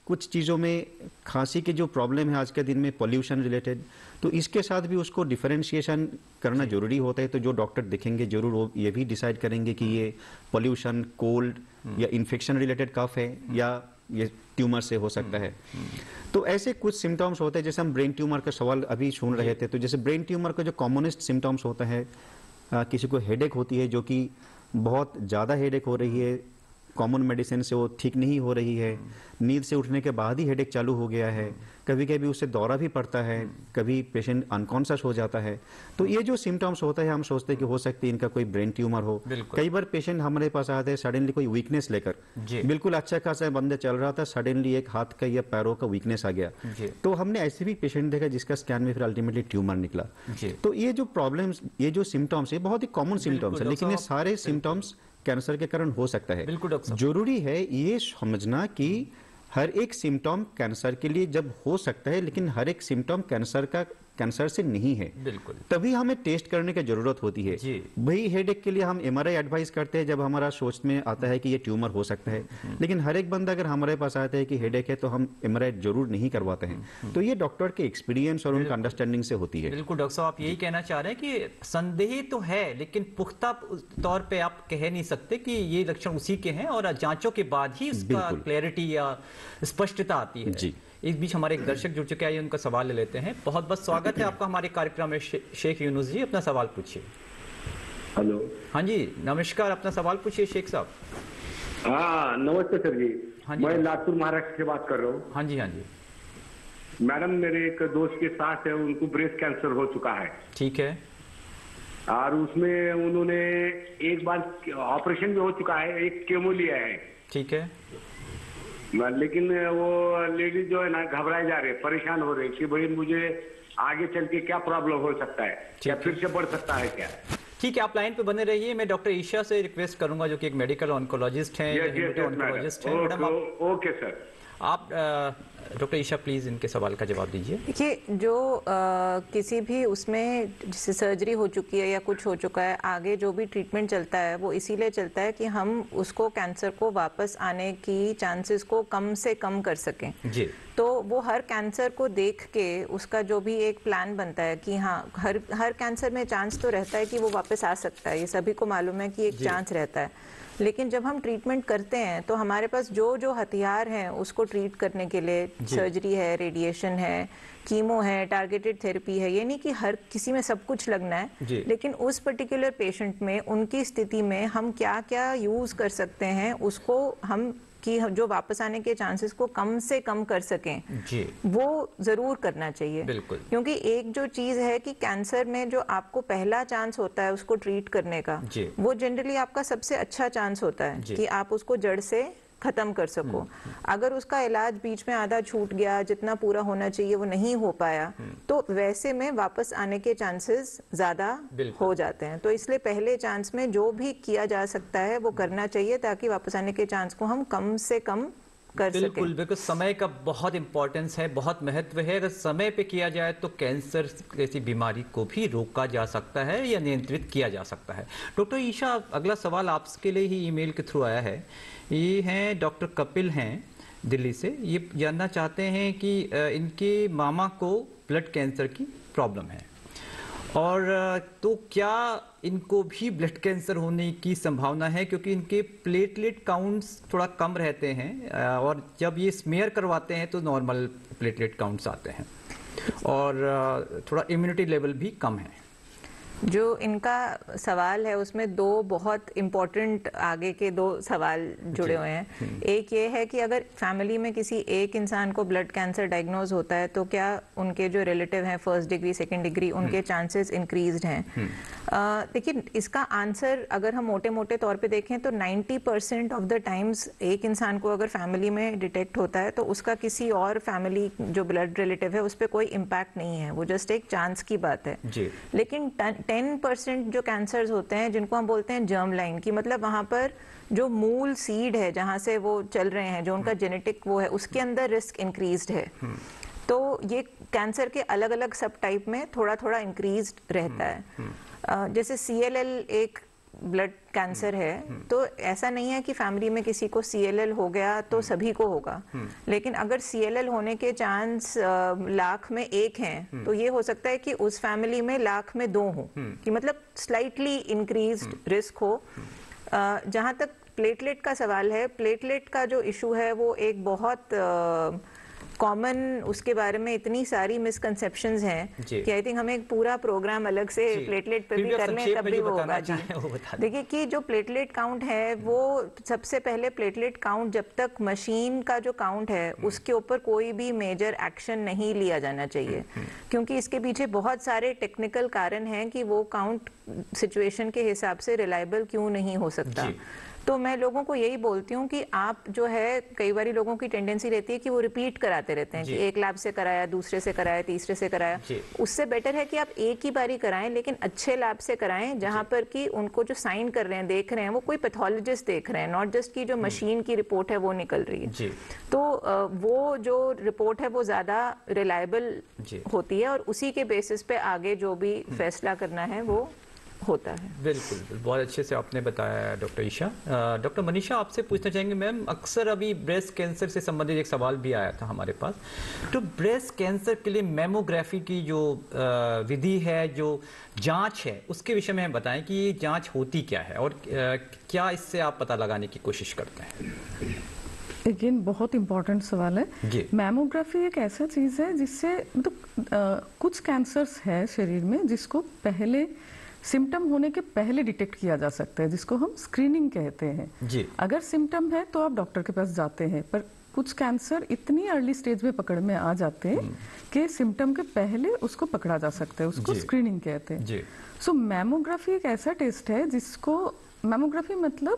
कुछ चीज़ों में खांसी के जो प्रॉब्लम है आज के दिन में पॉल्यूशन रिलेटेड, तो इसके साथ भी उसको डिफरेंशिएशन करना जरूरी होता है। तो जो डॉक्टर देखेंगे जरूर वो ये भी डिसाइड करेंगे कि ये पॉल्यूशन, कोल्ड या इन्फेक्शन रिलेटेड कफ है या ये ट्यूमर से हो सकता है। तो ऐसे कुछ सिम्टम्स होते हैं, जैसे हम ब्रेन ट्यूमर का सवाल अभी सुन रहे थे, तो जैसे ब्रेन ट्यूमर का जो कॉमनेस्ट सिम्टम्स होता है, किसी को हेडेक होती है जो कि बहुत ज़्यादा हेडेक हो रही है, कॉमन मेडिसिन से वो ठीक नहीं हो रही है, नींद से उठने के बाद ही हेडेक चालू हो गया है, कभी कभी उससे दौरा भी पड़ता है, कभी पेशेंट अनकॉन्शियस हो जाता है। तो ये जो सिम्टम्स होता है हम सोचते हैं कि हो सकती है इनका कोई ब्रेन ट्यूमर हो। कई बार पेशेंट हमारे पास आते हैं सडनली कोई वीकनेस लेकर, बिल्कुल अच्छा खासा बंदा चल रहा था, सडनली एक हाथ का या पैरों का वीकनेस आ गया। तो हमने ऐसे भी पेशेंट देखा जिसका स्कैन में फिर अल्टीमेटली ट्यूमर निकला। तो ये जो प्रॉब्लम्स, ये जो सिम्टम्स है बहुत ही कॉमन सिम्टम्स है, लेकिन ये सारे सिम्टम्स कैंसर के कारण हो सकता है। जरूरी है ये समझना कि हर एक सिम्टम कैंसर के लिए जब हो सकता है, लेकिन हर एक सिम्टम कैंसर से नहीं है। बिल्कुल। तभी हमें टेस्ट करने की जरूरत होती है। वही हेडेक के लिए हम एमआरआई एडवाइस करते हैं जब हमारा सोच में आता है कि ये ट्यूमर हो सकता है, लेकिन हर एक बंदा अगर हमारे पास आता है कि हेडेक है तो हम एमआरआई जरूर नहीं करवाते हैं। तो ये डॉक्टर के एक्सपीरियंस और उनका अंडरस्टैंडिंग से होती है। बिल्कुल डॉक्टर साहब, आप यही कहना चाह रहे हैं कि संदेह तो है लेकिन पुख्ता तौर पे आप कह नहीं सकते कि ये लक्षण उसी के हैं, और जांचों के बाद ही उसका क्लैरिटी या स्पष्टता आती है। जी। इस बीच हमारे एक दर्शक जुड़ चुके हैं, उनका सवाल ले लेते हैं। बहुत बहुत स्वागत है आपका हमारे कार्यक्रम में। शेख यूनुस जी, अपना सवाल पूछिए। हेलो। हाँ जी, नमस्कार, अपना सवाल पूछिए शेख साहब। हाँ नमस्ते सर जी। हाँ जी। मैं लातूर महाराष्ट्र से बात कर रहा हूँ। हाँ जी। हाँ जी मैडम, मेरे एक दोस्त के साथ है, उनको ब्रेस्ट कैंसर हो चुका है। ठीक है। और उसमें उन्होंने एक बार ऑपरेशन भी हो चुका है, एक केमो लिया है। ठीक है। लेकिन वो लेडीज जो है ना घबराए जा रहे, परेशान हो रहे कि भाई मुझे आगे चल के क्या प्रॉब्लम हो सकता है, क्या फिर से बढ़ सकता है क्या। ठीक है, आप लाइन पे बने रहिए। मैं डॉक्टर ईशा से रिक्वेस्ट करूंगा जो कि एक मेडिकल ऑन्कोलॉजिस्ट हैं, ऑन्कोलॉजिस्ट हैं। मैडम ओके सर, आप डॉक्टर ईशा प्लीज इनके सवाल का जवाब दीजिए। देखिए, जो किसी भी उसमें जैसे सर्जरी हो चुकी है या कुछ हो चुका है, आगे जो भी ट्रीटमेंट चलता है वो इसीलिए चलता है कि हम उसको कैंसर को वापस आने की चांसेस को कम से कम कर सकें जी। तो वो हर कैंसर को देख के उसका जो भी एक प्लान बनता है कि हाँ हर कैंसर में चांस तो रहता है कि वो वापस आ सकता है, ये सभी को मालूम है कि एक चांस रहता है। लेकिन जब हम ट्रीटमेंट करते हैं तो हमारे पास जो जो हथियार हैं उसको ट्रीट करने के लिए सर्जरी है, रेडिएशन है, कीमो है, टारगेटेड थेरेपी है, ये नहीं कि हर किसी में सब कुछ लगना है, लेकिन उस पर्टिकुलर पेशेंट में उनकी स्थिति में हम क्या क्या यूज कर सकते हैं उसको हम कि जो वापस आने के चांसेस को कम से कम कर सकें जी। वो जरूर करना चाहिए। बिल्कुल। क्योंकि एक जो चीज है कि कैंसर में जो आपको पहला चांस होता है उसको ट्रीट करने का, वो जनरली आपका सबसे अच्छा चांस होता है कि आप उसको जड़ से खत्म कर सको। अगर उसका इलाज बीच में आधा छूट गया, जितना पूरा होना चाहिए वो नहीं हो पाया, तो वैसे में वापस आने के चांसेस ज्यादा हो जाते हैं। तो इसलिए पहले चांस में जो भी किया जा सकता है वो करना चाहिए ताकि वापस आने के चांस को हम कम से कम कर सकें। बिल्कुल, बिल्कुल। समय का बहुत इंपॉर्टेंस है, बहुत महत्व है। अगर समय पे किया जाए तो कैंसर जैसी बीमारी को भी रोका जा सकता है या नियंत्रित किया जा सकता है। डॉक्टर ईशा, अगला सवाल आपके लिए ही ईमेल के थ्रू आया है। ये हैं डॉक्टर कपिल हैं दिल्ली से। ये जानना चाहते हैं कि इनके मामा को ब्लड कैंसर की प्रॉब्लम है और तो क्या इनको भी ब्लड कैंसर होने की संभावना है, क्योंकि इनके प्लेटलेट काउंट्स थोड़ा कम रहते हैं और जब ये स्मेयर करवाते हैं तो नॉर्मल प्लेटलेट काउंट्स आते हैं और थोड़ा इम्यूनिटी लेवल भी कम है। जो इनका सवाल है उसमें दो बहुत इम्पोर्टेंट आगे के दो सवाल जुड़े हुए हैं। एक ये है कि अगर फैमिली में किसी एक इंसान को ब्लड कैंसर डायग्नोज होता है तो क्या उनके जो रिलेटिव हैं फर्स्ट डिग्री सेकंड डिग्री उनके चांसेस इंक्रीज्ड हैं। देखिए इसका आंसर अगर हम मोटे मोटे तौर पे देखें तो 90% ऑफ द टाइम्स एक इंसान को अगर फैमिली में डिटेक्ट होता है तो उसका किसी और फैमिली जो ब्लड रिलेटिव है उस पर कोई इम्पैक्ट नहीं है, वो जस्ट एक चांस की बात है। लेकिन 10% जो कैंसर्स होते हैं जिनको हम बोलते हैं जर्म लाइन की, मतलब वहां पर जो मूल सीड है जहां से वो चल रहे हैं, जो उनका जेनेटिक वो है, उसके अंदर रिस्क इंक्रीज्ड है। तो ये कैंसर के अलग अलग सब टाइप में थोड़ा थोड़ा इंक्रीज्ड रहता है। जैसे CLL एक ब्लड कैंसर है तो ऐसा नहीं है कि फैमिली में किसी को CLL हो गया तो सभी को होगा, लेकिन अगर CLL होने के चांस लाख में 1 हैं तो ये हो सकता है कि उस फैमिली में लाख में 2 हो, कि मतलब स्लाइटली इंक्रीज्ड रिस्क हो। जहां तक प्लेटलेट का सवाल है, प्लेटलेट का जो इशू है वो एक बहुत कॉमन, उसके बारे में इतनी सारी मिसकंसेप्शंस हैं कि आई थिंक हमें एक पूरा प्रोग्राम अलग से प्लेटलेट पे भी कर लें तब भी वो होगा। देखिए कि जो प्लेटलेट काउंट है वो सबसे पहले प्लेटलेट काउंट जब तक मशीन का जो काउंट है उसके ऊपर कोई भी मेजर एक्शन नहीं लिया जाना चाहिए, क्योंकि इसके पीछे बहुत सारे टेक्निकल कारण हैं कि वो काउंट सिचुएशन के हिसाब से रिलायबल क्यों नहीं हो सकता। तो मैं लोगों को यही बोलती हूँ कि आप जो है, कई बार लोगों की टेंडेंसी रहती है कि वो रिपीट कराते रहते हैं कि एक लैब से कराया, दूसरे से कराया, तीसरे से कराया। उससे बेटर है कि आप एक ही बारी कराएं, लेकिन अच्छे लैब से कराएं जहां पर कि उनको जो साइन कर रहे हैं, देख रहे हैं, वो कोई पैथोलॉजिस्ट देख रहे हैं, नॉट जस्ट की जो मशीन की रिपोर्ट है वो निकल रही है। तो वो जो रिपोर्ट है वो ज्यादा रिलायबल होती है और उसी के बेसिस पे आगे जो भी फैसला करना है वो होता है। बिल्कुल, बहुत अच्छे से आपने बताया डॉक्टर ईशा। डॉक्टर मनीषा, आपसे पूछना चाहेंगे मैम, अक्सर अभी ब्रेस्ट कैंसर से संबंधित एक सवाल भी आया था हमारे पास, तो ब्रेस्ट कैंसर के लिए मेमोग्राफी की जो विधि है, जो जांच है, उसके विषय में हम बताएं कि ये जांच होती क्या है और क्या इससे आप पता लगाने की कोशिश करते हैं। अगेन बहुत इंपॉर्टेंट सवाल है। मैमोग्राफी एक ऐसा चीज है जिससे मतलब कुछ कैंसर्स है शरीर में जिसको पहले सिम्टम होने के पहले डिटेक्ट किया जा सकता है, जिसको हम स्क्रीनिंग कहते हैं। अगर सिम्टम है तो आप डॉक्टर के पास जाते हैं, पर कुछ कैंसर इतनी अर्ली स्टेज में पकड़ में आ जाते हैं कि सिम्टम के पहले उसको पकड़ा जा सकता है, उसको स्क्रीनिंग कहते हैं। सो मैमोग्राफी एक ऐसा टेस्ट है जिसको, मैमोग्राफी मतलब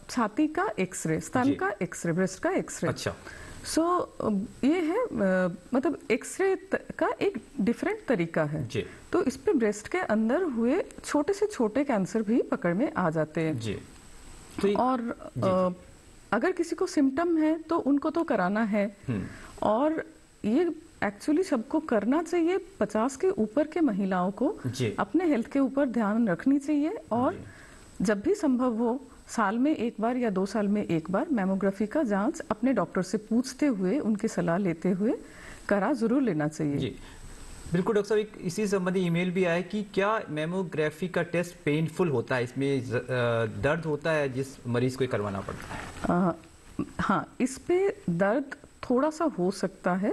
छाती का एक्सरे, स्तन का एक्सरे, ब्रेस्ट का एक्सरे। अच्छा। ये है मतलब एक्सरे का एक डिफरेंट तरीका है। तो इस पे ब्रेस्ट के अंदर हुए छोटे से छोटे कैंसर भी पकड़ में आ जाते हैं। तो और अगर किसी को सिम्टम है तो उनको तो कराना है, और ये एक्चुअली सबको करना चाहिए। 50 के ऊपर के महिलाओं को अपने हेल्थ के ऊपर ध्यान रखनी चाहिए, और जब भी संभव हो साल में एक बार या 2 साल में एक बार मैमोग्राफी का जांच अपने डॉक्टर से पूछते हुए, उनकी सलाह लेते हुए करा जरूर लेना चाहिए। जी बिल्कुल डॉक्टर साहब, इसी संबंधी ईमेल भी आया कि क्या मैमोग्राफी का टेस्ट पेनफुल होता है, इसमें दर्द होता है जिस मरीज को करवाना पड़ता है? हाँ, इस पे दर्द थोड़ा सा हो सकता है,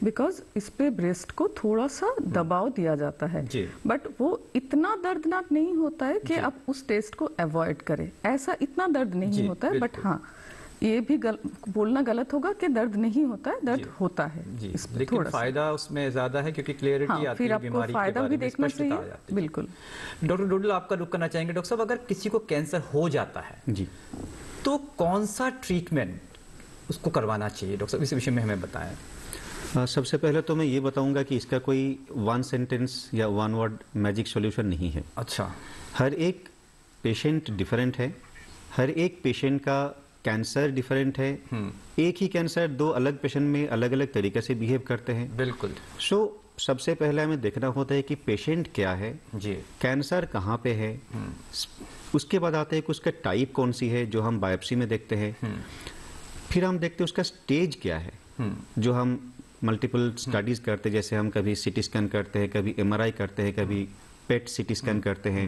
बिकॉज इस पे ब्रेस्ट को थोड़ा सा दबाव दिया जाता है, बट वो इतना दर्दनाक नहीं होता है कि आप उस टेस्ट को अवॉइड करें। ऐसा इतना दर्द नहीं होता है, बट हाँ ये भी बोलना गलत होगा कि दर्द नहीं होता है, दर्द होता है। लेकिन फायदा उसमें ज्यादा है क्योंकि क्लियरिटी आती है, बीमारी फायदा भी देखना चाहिए। बिल्कुल। डॉक्टर डोडल, आपका रुख करना चाहेंगे। डॉक्टर साहब, अगर किसी को कैंसर हो जाता है तो कौन सा ट्रीटमेंट उसको करवाना चाहिए? डॉक्टर साहब, इस विषय में हमें बताएं। सबसे पहले तो मैं ये बताऊंगा कि इसका कोई 1 सेंटेंस या 1 वर्ड मैजिक सॉल्यूशन नहीं है। अच्छा। हर एक पेशेंट डिफरेंट है, हर एक पेशेंट का कैंसर डिफरेंट है। एक ही कैंसर 2 अलग पेशेंट में अलग अलग तरीके से बिहेव करते हैं। बिल्कुल। सबसे पहले हमें देखना होता है कि पेशेंट क्या है, कैंसर कहाँ पे है, उसके बाद आता है कि उसका टाइप कौन सी है, जो हम बायोप्सी में देखते हैं। फिर हम देखते हैं उसका स्टेज क्या है, जो हम मल्टीपल स्टडीज करते हैं, जैसे हम कभी सीटी स्कैन करते हैं, कभी एमआरआई करते हैं, कभी पेट सीटी स्कैन करते हैं,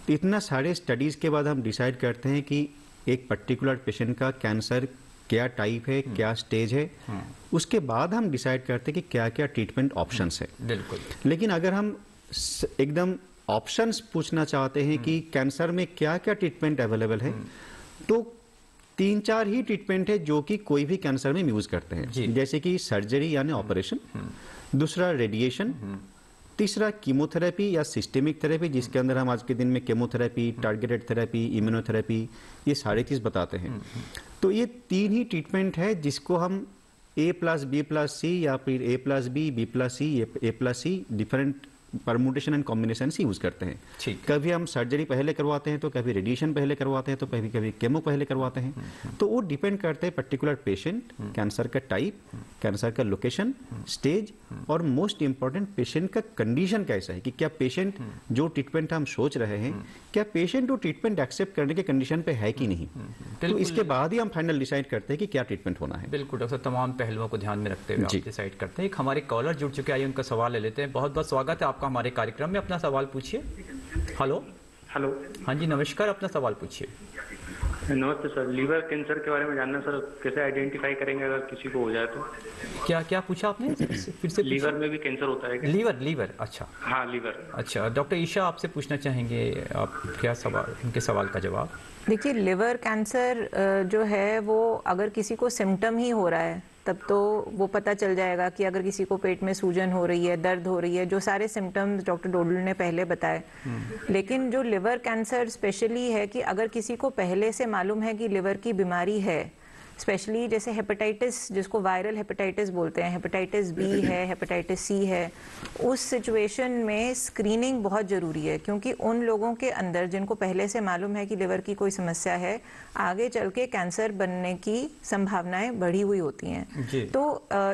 तो इतना सारे स्टडीज के बाद हम डिसाइड करते हैं कि एक पर्टिकुलर पेशेंट का कैंसर क्या टाइप है, क्या स्टेज है, उसके बाद हम डिसाइड करते हैं कि क्या क्या ट्रीटमेंट ऑप्शंस है। बिल्कुल। लेकिन अगर हम एकदम ऑप्शंस पूछना चाहते हैं कि कैंसर में क्या क्या ट्रीटमेंट अवेलेबल है, तो 3-4 ही ट्रीटमेंट है जो कि कोई भी कैंसर में यूज करते हैं, जैसे कि सर्जरी यानी ऑपरेशन, दूसरा रेडिएशन, तीसरा कीमोथेरेपी या सिस्टेमिक थेरेपी, जिसके अंदर हम आज के दिन में केमोथेरेपी, टारगेटेड थेरेपी, इम्यूनोथेरेपी, ये सारी चीज बताते हैं। तो ये 3 ही ट्रीटमेंट है जिसको हम A+B+C या फिर A+B, B+C, A+C different permutation and combination से यूज करते हैं। कभी हम सर्जरी पहले करवाते हैं, तो कभी रेडिएशन पहले करवाते हैं, तो कभी कभी केमो पहले करवाते हैं। तो वो डिपेंड करते हैं पर्टिकुलर पेशेंट, कैंसर का टाइप, कैंसर का लोकेशन, स्टेज, और मोस्ट इंपॉर्टेंट पेशेंट का कंडीशन कैसा है, कि क्या पेशेंट जो ट्रीटमेंट हम सोच रहे हैं, क्या पेशेंट वो ट्रीटमेंट एक्सेप्ट करने के कंडीशन पे है कि नहीं। तो इसके बाद ही हम फाइनल डिसाइड करते हैं कि क्या ट्रीटमेंट होना है। बिल्कुल डॉक्टर, तमाम पहलुओं को ध्यान में रखते हुए आप डिसाइड करते हैं। एक हमारे कॉलर जुड़ चुके हैं, आइए उनका सवाल ले लेते हैं। बहुत बहुत स्वागत है आपका हमारे कार्यक्रम में, अपना सवाल पूछिए। हेलो। हाँ जी, नमस्कार, अपना सवाल पूछिए। नमस्ते सर, लीवर कैंसर के बारे में जानना सर, कैसे आइडेंटिफाई करेंगे अगर किसी को हो जाए तो? क्या क्या पूछा आपने, फिर से? लीवर में भी कैंसर होता है क्या? लीवर, अच्छा। हाँ, लीवर। अच्छा, डॉक्टर ईशा आपसे पूछना चाहेंगे, आप क्या सवाल, उनके सवाल का जवाब। देखिए, लिवर कैंसर जो है वो अगर किसी को सिम्टम ही हो रहा है तब तो वो पता चल जाएगा कि अगर किसी को पेट में सूजन हो रही है, दर्द हो रही है, जो सारे सिम्टम्स डॉक्टर डोडल ने पहले बताए। लेकिन जो लिवर कैंसर स्पेशली है कि अगर किसी को पहले से मालूम है कि लिवर की बीमारी है, स्पेशली जैसे हेपेटाइटिस, जिसको वायरल हेपेटाइटिस बोलते हैं, हेपेटाइटिस बी है, हेपेटाइटिस सी है, उस सिचुएशन में स्क्रीनिंग बहुत ज़रूरी है, क्योंकि उन लोगों के अंदर जिनको पहले से मालूम है कि लिवर की कोई समस्या है, आगे चल के कैंसर बनने की संभावनाएं बढ़ी हुई होती हैं। तो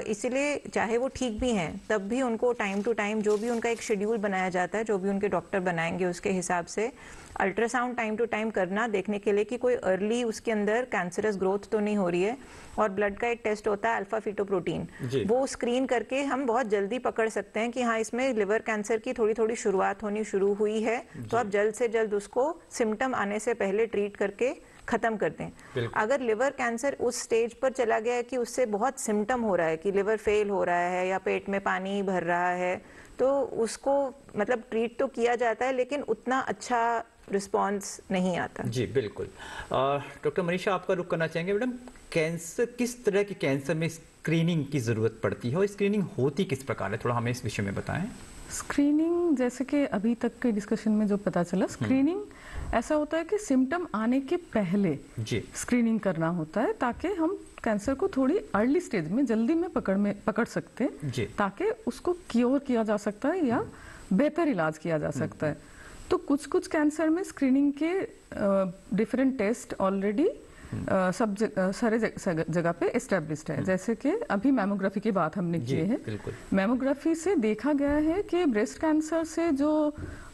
इसलिए चाहे वो ठीक भी हैं, तब भी उनको टाइम टू टाइम जो भी उनका एक शेड्यूल बनाया जाता है, जो भी उनके डॉक्टर बनाएंगे उसके हिसाब से अल्ट्रासाउंड टाइम टू टाइम करना, देखने के लिए कि कोई अर्ली उसके अंदर कैंसरस ग्रोथ तो नहीं हो रही है। और ब्लड का एक टेस्ट होता है अल्फा फीटोप्रोटीन, वो स्क्रीन करके हम बहुत जल्दी पकड़ सकते हैं कि हाँ, इसमें लिवर कैंसर की थोड़ी थोड़ी शुरुआत होनी शुरू हुई है, तो आप जल्द से जल्द उसको सिम्टम आने से पहले ट्रीट करके खत्म कर दें। अगर लिवर कैंसर उस स्टेज पर चला गया है कि उससे बहुत सिम्टम हो रहा है कि लिवर फेल हो रहा है या पेट में पानी भर रहा है, तो उसको मतलब ट्रीट तो किया जाता है, लेकिन उतना अच्छा रिस्पॉन्स नहीं आता। जी बिल्कुल। डॉक्टर मनीषा, आपका रुख करना चाहेंगे। मैडम, कैंसर, किस तरह के कैंसर में स्क्रीनिंग की जरूरत पड़ती है और स्क्रीनिंग होती किस प्रकार है, थोड़ा हमें इस विषय में बताएं। स्क्रीनिंग, जैसे कि अभी तक के डिस्कशन में जो पता चला, स्क्रीनिंग ऐसा होता है कि सिम्टम आने के पहले स्क्रीनिंग करना होता है, ताकि हम कैंसर को थोड़ी अर्ली स्टेज में जल्दी में पकड़ सकते हैं, ताकि उसको क्योर किया जा सकता है या बेहतर इलाज किया जा सकता है। तो कुछ कुछ कैंसर में स्क्रीनिंग के डिफरेंट टेस्ट ऑलरेडी सब सारे जगह पे एस्टेब्लिश्ड है। जैसे कि अभी मैमोग्राफी की बात हमने की है, मैमोग्राफी से देखा गया है कि ब्रेस्ट कैंसर से जो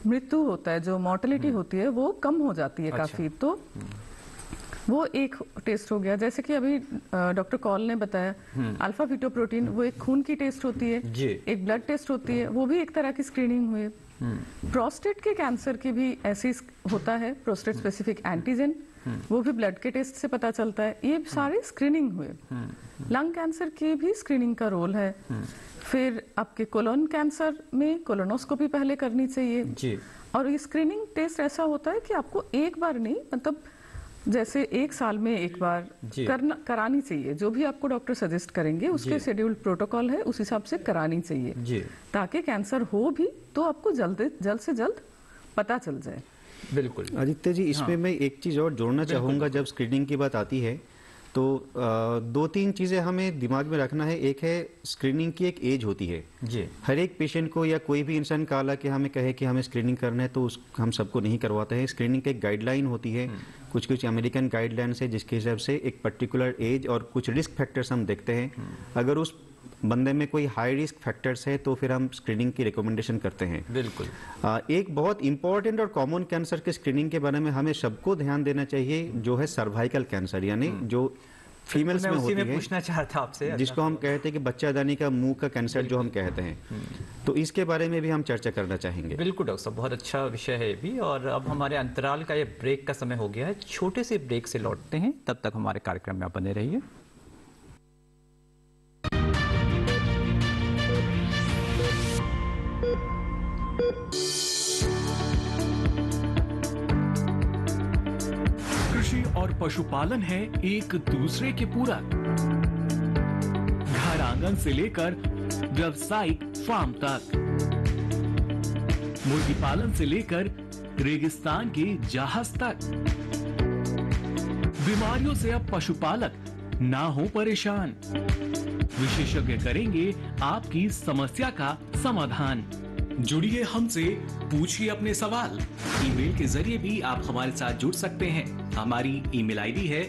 मृत्यु होता है, जो मॉर्टेलिटी होती है, वो कम हो जाती है काफी। तो वो एक टेस्ट हो गया। जैसे कि अभी डॉक्टर कॉल ने बताया, अल्फा फीटोप्रोटीन, वो एक खून की टेस्ट होती है, एक ब्लड टेस्ट होती है, वो भी एक तरह की स्क्रीनिंग हुई। प्रोस्टेट के कैंसर की भी ऐसी होता है, प्रोस्टेट स्पेसिफिक एंटीजन, वो भी ब्लड के टेस्ट से पता चलता है। ये सारे स्क्रीनिंग हुए। लंग कैंसर की भी स्क्रीनिंग का रोल है। फिर आपके कोलोन कैंसर में कोलोनोस्कोपी पहले करनी चाहिए। और ये स्क्रीनिंग टेस्ट ऐसा होता है कि आपको एक बार नहीं, मतलब जैसे एक साल में एक बार करानी चाहिए। जो भी आपको डॉक्टर सजेस्ट करेंगे, उसके शेड्यूल्ड प्रोटोकॉल है, उस हिसाब से करानी चाहिए, ताकि कैंसर हो भी तो आपको जल्द से जल्द पता चल जाए। बिल्कुल आदित्य जी, इसमें मैं एक चीज और जोड़ना चाहूंगा। जब स्क्रीनिंग की बात आती है तो 2-3 चीजें हमें दिमाग में रखना है। एक है, स्क्रीनिंग की एक एज होती है। हर एक पेशेंट को या कोई भी इंसान काला कि हमें कहे कि हमें स्क्रीनिंग करना है तो हम सबको नहीं करवाते हैं। स्क्रीनिंग की एक गाइडलाइन होती है, कुछ अमेरिकन गाइडलाइंस है, जिसके हिसाब से एक पर्टिकुलर एज और कुछ रिस्क फैक्टर्स हम देखते हैं। अगर उस बंदे में कोई हाई रिस्क फैक्टर्स है तो फिर हम स्क्रीनिंग की रिकमेंडेशन करते हैं। बिल्कुल। एक बहुत इंपॉर्टेंट और कॉमन कैंसर के स्क्रीनिंग के बारे में हमें सबको ध्यान देना चाहिए, जो है सर्वाइकल कैंसर, यानी जो फीमेल्स में होती है, पूछना चाहता आपसे, जिसको हम कहते हैं कि बच्चादानी का मुंह का कैंसर जो हम कहते हैं, तो इसके बारे में भी हम चर्चा करना चाहेंगे। बिल्कुल डॉक्टर साहब, बहुत अच्छा विषय है ये भी। और अब हमारे अंतराल का ये ब्रेक का समय हो गया है, छोटे से ब्रेक से लौटते हैं, तब तक हमारे कार्यक्रम में आप बने रहिए। और पशुपालन है एक दूसरे के पूरक। घर आंगन से लेकर व्यावसायिक फार्म तक, मुर्गी पालन से लेकर रेगिस्तान के जहाज तक, बीमारियों से अब पशुपालक ना हो परेशान। विशेषज्ञ करेंगे आपकी समस्या का समाधान। जुड़िए हमसे, पूछिए अपने सवाल। ईमेल के जरिए भी आप हमारे साथ जुड़ सकते हैं। हमारी ईमेल आईडी है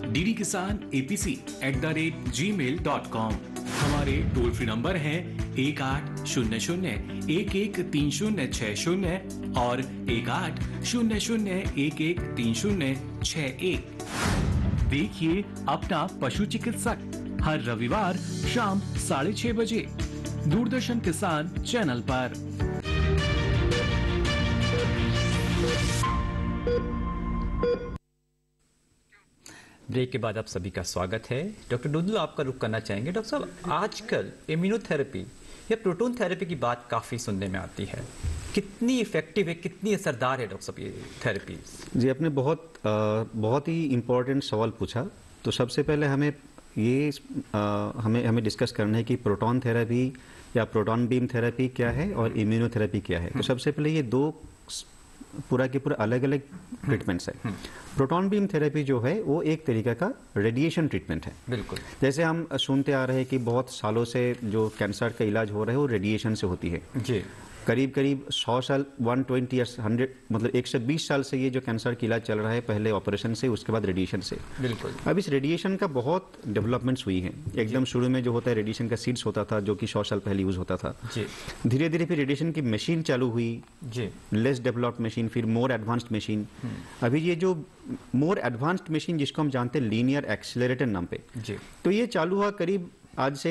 ddkisanapc@gmail.com। हमारे टोल फ्री नंबर हैं 1800-113060 और 1800-113061। देखिए अपना पशु चिकित्सक हर रविवार शाम 6:30 बजे दूरदर्शन किसान चैनल पर। ब्रेक के बाद आप सभी का स्वागत है। डॉक्टर डुदल, आपका रुख करना चाहेंगे। डॉक्टर साहब, आजकल इम्यूनोथेरेपी या प्रोटोन थेरेपी की बात काफ़ी सुनने में आती है, कितनी इफेक्टिव है, कितनी असरदार है डॉक्टर साहब ये थेरेपी? जी, आपने बहुत ही इम्पोर्टेंट सवाल पूछा। तो सबसे पहले हमें डिस्कस करना है कि प्रोटॉन थेरेपी या प्रोटॉन बीम थेरेपी क्या है और इम्यूनोथेरेपी क्या है। तो सबसे पहले ये दो पूरा के पूरा अलग अलग ट्रीटमेंट्स है। प्रोटॉन बीम थेरेपी जो है वो एक तरीका का रेडिएशन ट्रीटमेंट है। बिल्कुल, जैसे हम सुनते आ रहे हैं कि बहुत सालों से जो कैंसर का इलाज हो रहा है वो रेडिएशन से होती है। जी, करीब 100 साल, 120 या 100, मतलब 120 साल से ये जो कैंसर का इलाज चल रहा है, पहले ऑपरेशन से, उसके बाद रेडिएशन से। बिल्कुल। अब इस रेडिएशन का बहुत डेवलपमेंट्स हुई हैं। एकदम शुरू में जो होता है रेडिएशन का सीड्स होता था, जो कि 100 साल पहले यूज होता था। जी। धीरे धीरे फिर रेडिएशन की मशीन चालू हुई। जी। लेस डेवलप्ड मशीन, फिर मोर एडवांस्ड मशीन। अभी ये जो मोर एडवांस्ड मशीन, जिसको हम जानते हैं लीनियर एक्सेलरेटर नाम पे, तो ये चालू हुआ करीब आज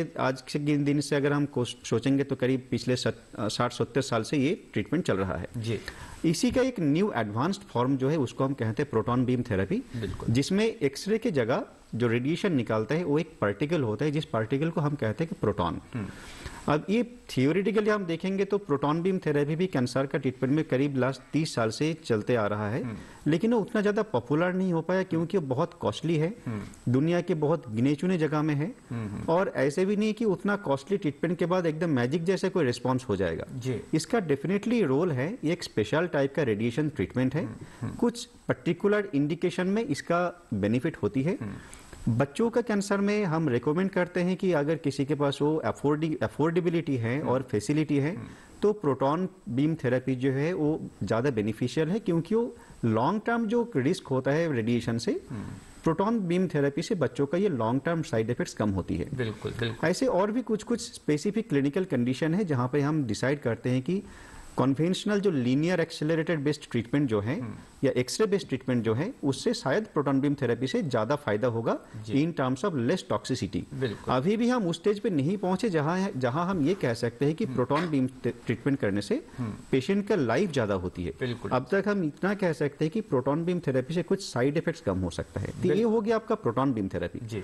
के दिन से अगर हम सोचेंगे तो करीब पिछले 60-70 साल से ये ट्रीटमेंट चल रहा है। जी। इसी का एक न्यू एडवांस्ड फॉर्म जो है उसको हम कहते हैं प्रोटॉन बीम थेरेपी, जिसमें एक्सरे के जगह जो रेडिएशन निकालता है वो एक पार्टिकल होता है, जिस पार्टिकल को हम कहते हैं कि प्रोटॉन। अब ये थियोरिटिकली हम देखेंगे तो प्रोटॉन बीम थेरेपी भी कैंसर का ट्रीटमेंट में करीब लास्ट 30 साल से चलते आ रहा है, लेकिन वो उतना ज्यादा पॉपुलर नहीं हो पाया क्योंकि वो बहुत कॉस्टली है, दुनिया के बहुत गिने चुने जगह में है, और ऐसे भी नहीं कि उतना कॉस्टली ट्रीटमेंट के बाद एकदम मैजिक जैसे कोई रिस्पॉन्स हो जाएगा। इसका डेफिनेटली रोल है, ये एक स्पेशल टाइप का रेडिएशन ट्रीटमेंट है। कुछ पर्टिकुलर इंडिकेशन में इसका बेनिफिट होती है। बच्चों का कैंसर में हम रेकमेंड करते हैं कि अगर किसी के पास वो अफोर्डेबिलिटी है और फैसिलिटी है तो प्रोटॉन बीम थेरेपी जो है वो ज़्यादा बेनिफिशियल है, क्योंकि वो लॉन्ग टर्म जो रिस्क होता है रेडिएशन से, प्रोटॉन बीम थेरेपी से बच्चों का ये लॉन्ग टर्म साइड इफेक्ट्स कम होती है। बिल्कुल, बिल्कुल। ऐसे और भी कुछ स्पेसिफिक क्लिनिकल कंडीशन है जहाँ पे हम डिसाइड करते हैं कि कन्वेंशनल जो लीनियर एक्सेलरेटेड बेस्ड ट्रीटमेंट जो है या एक्सरे बेस्ड ट्रीटमेंट जो है, उससे शायद प्रोटॉन बीम थेरेपी से ज्यादा फायदा होगा in terms of less toxicity. अभी भी हम उस स्टेज पे नहीं पहुंचे जहां हम ये कह सकते हैं कि प्रोटॉन बीम ट्रीटमेंट करने से पेशेंट का लाइफ ज्यादा होती है। अब तक हम इतना कह सकते हैं कि प्रोटॉन बीम थेरेपी से कुछ साइड इफेक्ट्स कम हो सकता है। तो ये हो गया आपका प्रोटॉन बीम थेरेपी।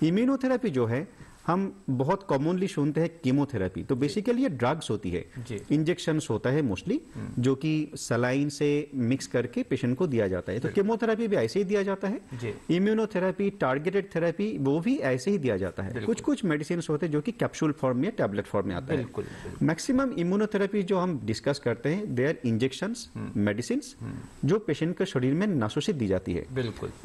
इम्यूनोथेरेपी जो है हम बहुत कॉमनली सुनते हैं कीमोथेरेपी, तो बेसिकली ये ड्रग्स होती है, इंजेक्शंस होता है मोस्टली, जो कि सलाइन से मिक्स करके पेशेंट को दिया जाता है। तो कीमोथेरेपी भी ऐसे ही दिया जाता है। इम्यूनोथेरेपी, टारगेटेड थेरेपी, वो भी ऐसे ही दिया जाता है। कुछ मेडिसिन होते हैं जो कि कैप्सूल फॉर्म या टैबलेट फॉर्म में आता है। मैक्सिमम इम्यूनोथेरेपी जो हम डिस्कस करते हैं, दे आर इंजेक्शंस, मेडिसिन जो पेशेंट के शरीर में नासोसित दी जाती है।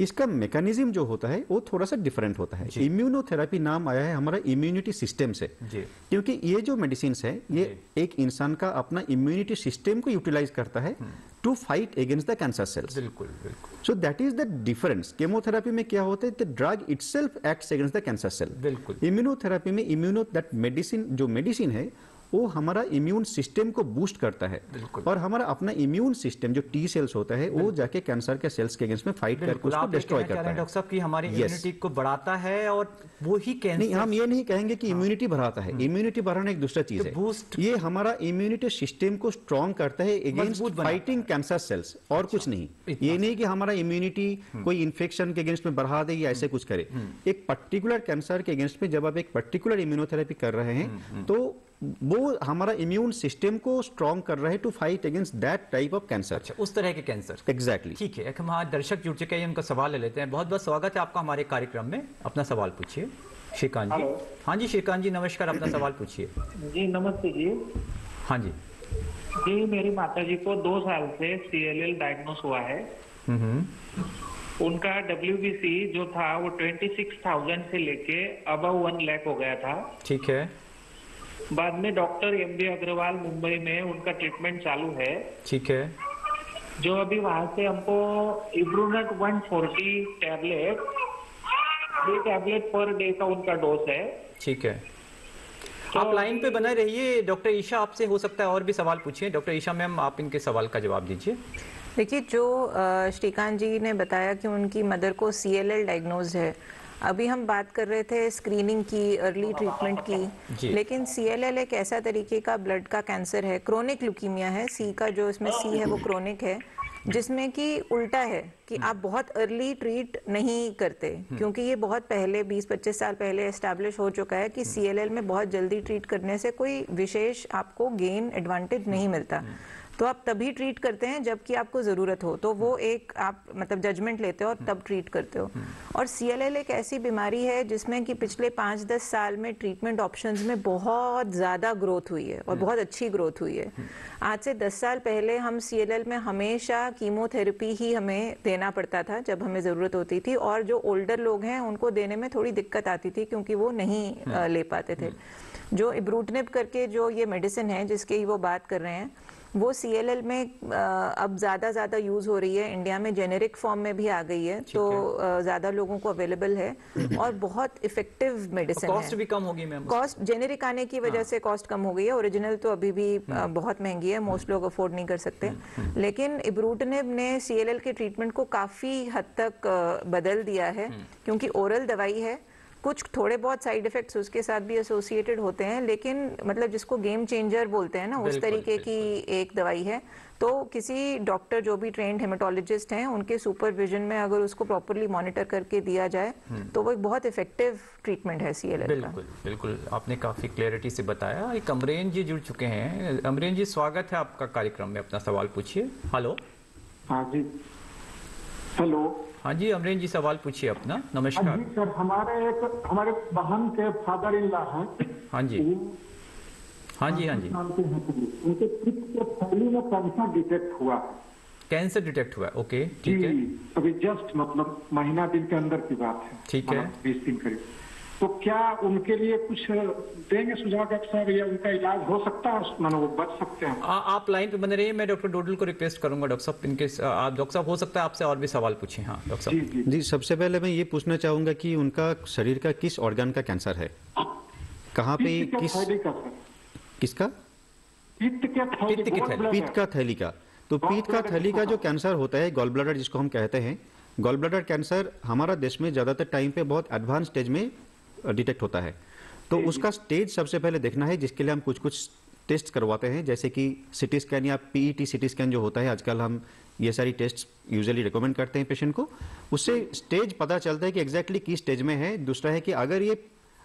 इसका मैकेनिज्म जो होता है वो थोड़ा सा डिफरेंट होता है। इम्यूनोथेरेपी नाम आया है इम्यूनिटी सिस्टम से, क्योंकि ये जो मेडिसिन है ये एक इंसान का अपना इम्यूनिटी सिस्टम को यूटिलाइज करता है to fight against the cancer cells. So that is the difference. Chemotherapy में क्या होता है, the drug itself acts against the cancer cell. Immunotherapy में दैट मेडिसिन जो मेडिसिन है वो हमारा इम्यून सिस्टम को बूस्ट करता है और हमारा अपना इम्यून सिस्टम जो टी सेल्स होता है वो जाके कैंसर के सेल्स के अगेंस्ट में फाइट करके उसको डिस्ट्रॉय करता है। डॉक्टर साहब की हमारी इम्यूनिटी को बढ़ाता है और वो ही कैंसर नहीं, हम ये नहीं कहेंगे कि इम्यूनिटी बढ़ाता है, इम्यूनिटी बढ़ाना एक दूसरा चीज है। बूस्ट ये हमारा इम्यूनिटी सिस्टम को स्ट्रॉन्ग करता है अगेंस्ट फाइटिंग कैंसर सेल्स और कुछ नहीं। ये नहीं कि हमारा इम्यूनिटी कोई इन्फेक्शन के अगेंस्ट में बढ़ा दे या ऐसे कुछ करे। एक पर्टिकुलर कैंसर के अगेंस्ट में जब आप एक पर्टिकुलर इम्यूनोथेरेपी कर रहे हैं तो वो हमारा इम्यून सिस्टम को स्ट्रॉन्ग कर रहा है to fight against that type of cancer. अच्छा, उस तरह के कैंसर। एग्जैक्टली। ठीक है, हमारे दर्शक जुड़ चुके हैं, उनका सवाल ले लेते हैं। बहुत बहुत स्वागत है आपका हमारे कार्यक्रम में। अपना सवाल पूछिए श्रीकांत जी। हाँ जी श्रीकांत जी नमस्कार, अपना सवाल पूछिए। जी नमस्ते जी। हाँ जी जी, मेरी माता जी को 2 साल से CLL डायग्नोस हुआ है। उनका WBC जो था वो 26,000 से लेके अबव 1 लाख हो गया था। ठीक है। बाद में डॉक्टर MD अग्रवाल मुंबई में उनका ट्रीटमेंट चालू है। ठीक है। जो अभी वहां से हमको इब्रूनेट 140 टैबलेट, 3 टैबलेट पर डे का उनका डोज है। ठीक है, तो आप लाइन पे बने रहिए। डॉक्टर ईशा आपसे हो सकता है और भी सवाल पूछिए। डॉक्टर ईशा मैम आप इनके सवाल का जवाब दीजिए। देखिए, जो श्रीकांत जी ने बताया कि उनकी मदर को CLL डायग्नोज है, अभी हम बात कर रहे थे स्क्रीनिंग की, अर्ली ट्रीटमेंट की, लेकिन CLL एक ऐसा तरीके का ब्लड का कैंसर है, क्रोनिक ल्यूकीमिया है। C का जो इसमें C है वो क्रोनिक है, जिसमें कि उल्टा है कि आप बहुत अर्ली ट्रीट नहीं करते, क्योंकि ये बहुत पहले 20-25 साल पहले एस्टैब्लिश हो चुका है कि CLL में बहुत जल्दी ट्रीट करने से कोई विशेष आपको गेन एडवांटेज नहीं मिलता। तो आप तभी ट्रीट करते हैं जबकि आपको जरूरत हो, तो वो एक आप मतलब जजमेंट लेते हो और तब ट्रीट करते हो। और CLL एक ऐसी बीमारी है जिसमें कि पिछले 5-10 साल में ट्रीटमेंट ऑप्शंस में बहुत ज्यादा ग्रोथ हुई है और बहुत अच्छी ग्रोथ हुई है। आज से 10 साल पहले हम CLL में हमेशा कीमोथेरेपी ही हमें देना पड़ता था जब हमें जरूरत होती थी, और जो ओल्डर लोग हैं उनको देने में थोड़ी दिक्कत आती थी क्योंकि वो नहीं ले पाते थे। जो इब्रूटनिब करके जो ये मेडिसिन है जिसकी वो बात कर रहे हैं, वो CLL में अब ज्यादा यूज हो रही है। इंडिया में जेनेरिक फॉर्म में भी आ गई है, तो ज्यादा लोगों को अवेलेबल है और बहुत इफेक्टिव मेडिसिन है। कॉस्ट भी कम होगी मैम। कॉस्ट जेनेरिक आने की वजह से कॉस्ट कम हो गई है। ओरिजिनल तो अभी भी बहुत महंगी है, मोस्ट लोग अफोर्ड नहीं कर सकते। लेकिन इब्रूटनिब ने CLL के ट्रीटमेंट को काफी हद तक बदल दिया है, क्योंकि ओरल दवाई है, कुछ थोड़े बहुत साइड इफेक्ट्स उसके साथ भी एसोसिएटेड होते हैं, लेकिन मतलब जिसको गेम चेंजर बोलते हैं ना, उस तरीके की एक दवाई है। तो किसी डॉक्टर जो भी ट्रेंड हेमेटोलॉजिस्ट हैं उनके सुपरविजन में अगर उसको प्रॉपरली मॉनिटर करके दिया जाए तो वो एक बहुत इफेक्टिव ट्रीटमेंट है CLL का। बिल्कुल बिल्कुल, आपने काफी क्लैरिटी से बताया। एक अमरेन जी जुड़ चुके हैं। अमरेन जी स्वागत है आपका कार्यक्रम में, अपना सवाल पूछिए। हेलो। हाँ जी, हेलो। हाँ जी अमरेन जी सवाल पूछिए अपना। नमस्कार। जी सर, हमारे बहन के फादर इन लॉ हैं। हाँ जी हाँ जी हाँ जी। उनके पित्त के थैली में कैंसर डिटेक्ट हुआ है। कैंसर डिटेक्ट हुआ, ओके ठीक है। अभी जस्ट मतलब महीना दिन के अंदर की बात है। ठीक है, 20 दिन करीब। तो क्या उनके लिए कुछ देंगे सुझाव डॉक्टर साहब, या उनका इलाज हो सकता है, मानो वो बच सकते हैं? आप लाइन पे बने रहिए। मैं डॉक्टर डोडल को रिक्वेस्ट करूंगा डॉक्टर साहब, इनके आप डॉक्टर साहब हो सकता है आपसे और भी सवाल पूछें। हाँ डॉक्टर साहब। जी, सबसे पहले मैं ये पूछना चाहूंगा कि उनका शरीर का किस ऑर्गन का कैंसर है, कहाँ पे, किसका? पित्त का थैली का। तो पित्त का थैली का जो कैंसर होता है, गॉल ब्लैडर जिसको हम कहते हैं, गॉल ब्लैडर कैंसर हमारा देश में ज्यादातर टाइम पे बहुत एडवांस स्टेज में डिटेक्ट होता है। तो उसका स्टेज सबसे पहले देखना है, जिसके लिए हम कुछ टेस्ट करवाते हैं, जैसे कि सिटी स्कैन या PET सिटी स्कैन जो होता है आजकल, हम ये सारी टेस्ट यूजुअली रिकमेंड करते हैं पेशेंट को। उससे स्टेज पता चलता है कि एग्जैक्टली किस स्टेज में है। दूसरा है कि अगर ये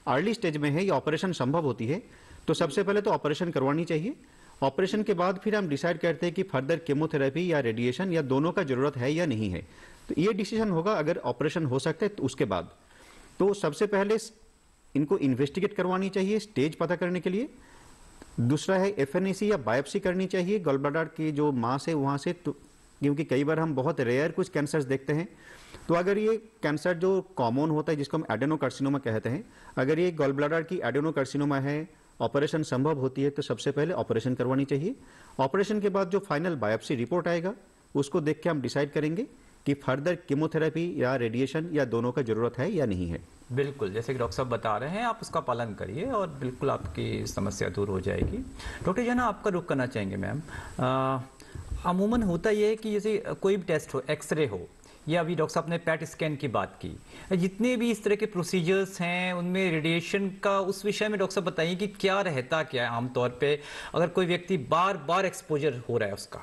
अर्ली स्टेज में है या ऑपरेशन संभव होती है, तो सबसे पहले तो ऑपरेशन करवानी चाहिए। ऑपरेशन के बाद फिर हम डिसाइड करते हैं कि फर्दर केमोथेरेपी या रेडिएशन या दोनों का जरूरत है या नहीं है। तो ये डिसीजन होगा अगर ऑपरेशन हो सकता है तो उसके बाद। तो सबसे पहले इनको इन्वेस्टिगेट करवानी चाहिए स्टेज पता करने के लिए। दूसरा है FNAC या बायोप्सी करनी चाहिए गॉल ब्लैडर की जो मांस है वहां से, तो क्योंकि कई बार हम बहुत रेयर कुछ कैंसर्स देखते हैं। तो अगर ये कैंसर जो कॉमन होता है जिसको हम एडेनोकार्सिनोमा कहते हैं, अगर ये गॉल ब्लैडर की एडेनोकार्सिनोमा है, ऑपरेशन संभव होती है, तो सबसे पहले ऑपरेशन करवानी चाहिए। ऑपरेशन के बाद जो फाइनल बायोप्सी रिपोर्ट आएगा उसको देख के हम डिसाइड करेंगे कि फर्दर कीमोथेरेपी या रेडिएशन या दोनों का जरूरत है या नहीं है। बिल्कुल, जैसे कि डॉक्टर साहब बता रहे हैं, आप उसका पालन करिए और बिल्कुल आपकी समस्या दूर हो जाएगी। डॉक्टर जना, आपका रुख करना चाहेंगे मैम। अमूमन होता यह है कि जैसे कोई भी टेस्ट हो, एक्सरे हो, या अभी डॉक्टर साहब ने पैट स्कैन की बात की, जितने भी इस तरह के प्रोसीजर्स हैं उनमें रेडिएशन का उस विषय में डॉक्टर साहब बताइए कि क्या रहता क्या है आमतौर पे, अगर कोई व्यक्ति बार बार एक्सपोजर हो रहा है उसका,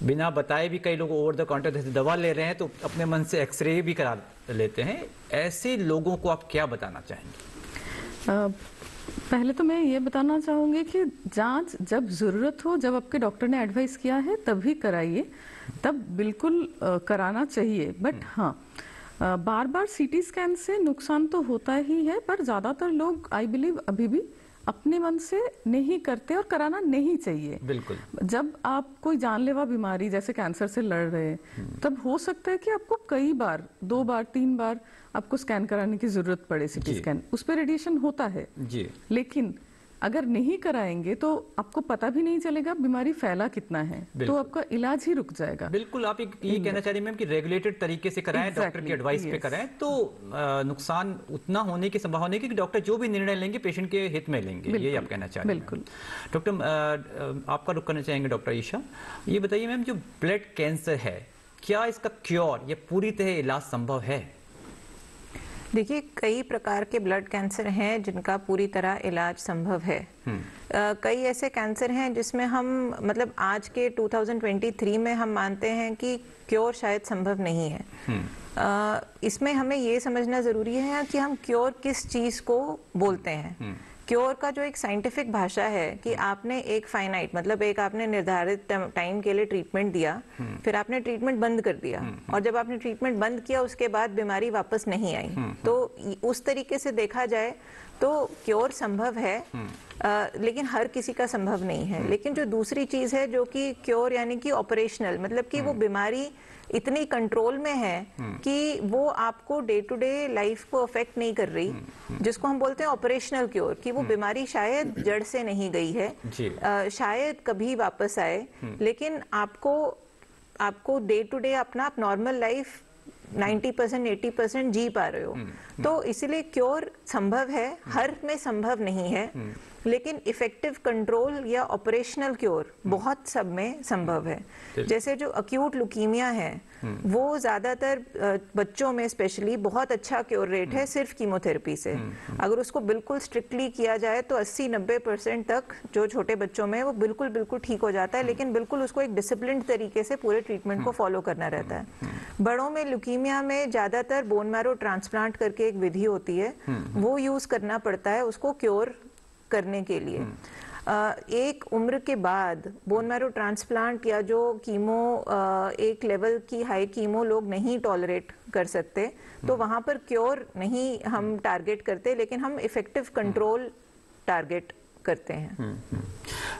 बिना बताए भी कई लोग ओवर द काउंटर दवा ले रहे हैं तो अपने मन से एक्सरे भी करा लेते हैं, ऐसे लोगों को आप क्या बताना चाहेंगे? पहले तो मैं ये बताना चाहूँगी कि जांच जब ज़रूरत हो, जब आपके डॉक्टर ने एडवाइस किया है तभी कराइए, तब बिल्कुल कराना चाहिए। बट हाँ, बार बार सीटी स्कैन से नुकसान तो होता ही है, पर ज़्यादातर लोग आई बिलीव अभी भी अपने मन से नहीं करते और कराना नहीं चाहिए। बिल्कुल। जब आप कोई जानलेवा बीमारी जैसे कैंसर से लड़ रहे हैं, तब हो सकता है कि आपको कई बार, 2 बार 3 बार आपको स्कैन कराने की जरूरत पड़े, सीटी स्कैन, उस पर रेडिएशन होता है जी। लेकिन अगर नहीं कराएंगे तो आपको पता भी नहीं चलेगा बीमारी फैला कितना है, तो आपका इलाज ही रुक जाएगा। बिल्कुल, आप ये कहना चाह रही हैं मैम कि रेगुलेटेड तरीके से कराएं, डॉक्टर की एडवाइस पे कराएं, तो नुकसान उतना होने की संभावना है कि डॉक्टर जो भी निर्णय लेंगे पेशेंट के हित में लेंगे, ये आप कहना चाह रहे हैं। बिल्कुल। डॉक्टर, आपका रुख करना चाहेंगे डॉक्टर ईशा, ये बताइए मैम, जो ब्लड कैंसर है, क्या इसका क्योर या पूरी तरह इलाज संभव है? देखिए, कई प्रकार के ब्लड कैंसर हैं जिनका पूरी तरह इलाज संभव है। कई ऐसे कैंसर हैं जिसमें हम मतलब आज के 2023 में हम मानते हैं कि क्योर शायद संभव नहीं है। इसमें हमें ये समझना जरूरी है कि हम क्योर किस चीज को बोलते हैं। क्योर का जो एक साइंटिफिक भाषा है कि आपने एक फाइनाइट, मतलब एक आपने निर्धारित टाइम के लिए ट्रीटमेंट दिया, फिर आपने ट्रीटमेंट बंद कर दिया, और जब आपने ट्रीटमेंट बंद किया उसके बाद बीमारी वापस नहीं आई, तो उस तरीके से देखा जाए तो क्योर संभव है, लेकिन हर किसी का संभव नहीं है। लेकिन जो दूसरी चीज है जो कि क्योर यानी कि ऑपरेशनल, मतलब कि वो बीमारी इतनी कंट्रोल में है कि वो आपको डे टू डे लाइफ को अफेक्ट नहीं कर रही, जिसको हम बोलते हैं ऑपरेशनल क्योर, कि वो बीमारी शायद जड़ से नहीं गई है, शायद कभी वापस आए, लेकिन आपको डे टू डे अपना आप नॉर्मल लाइफ 90% 80% जी पा रहे हो। तो इसीलिए क्योर संभव है, हर में संभव नहीं है, लेकिन इफेक्टिव कंट्रोल या ऑपरेशनल क्योर बहुत सब में संभव है। जैसे जो अक्यूट लुकीमिया है वो ज्यादातर बच्चों में स्पेशली बहुत अच्छा क्योर रेट है सिर्फ कीमोथेरेपी से। अगर उसको बिल्कुल स्ट्रिक्टली किया जाए तो 80-90% तक जो छोटे बच्चों में वो बिल्कुल ठीक हो जाता है, लेकिन बिल्कुल उसको एक डिसिप्लिन तरीके से पूरे ट्रीटमेंट को फॉलो करना रहता है। बड़ों में लुकीमिया में ज्यादातर बोन मैरो ट्रांसप्लांट करके एक विधि होती है, वो यूज करना पड़ता है उसको क्योर करने के लिए। एक उम्र के बाद बोन मैरो ट्रांसप्लांट या जो कीमो एक लेवल की हाई कीमो लोग नहीं टॉलरेट कर सकते, तो वहां पर क्योर नहीं हम टारगेट करते, लेकिन हम इफेक्टिव कंट्रोल टारगेट करते हैं।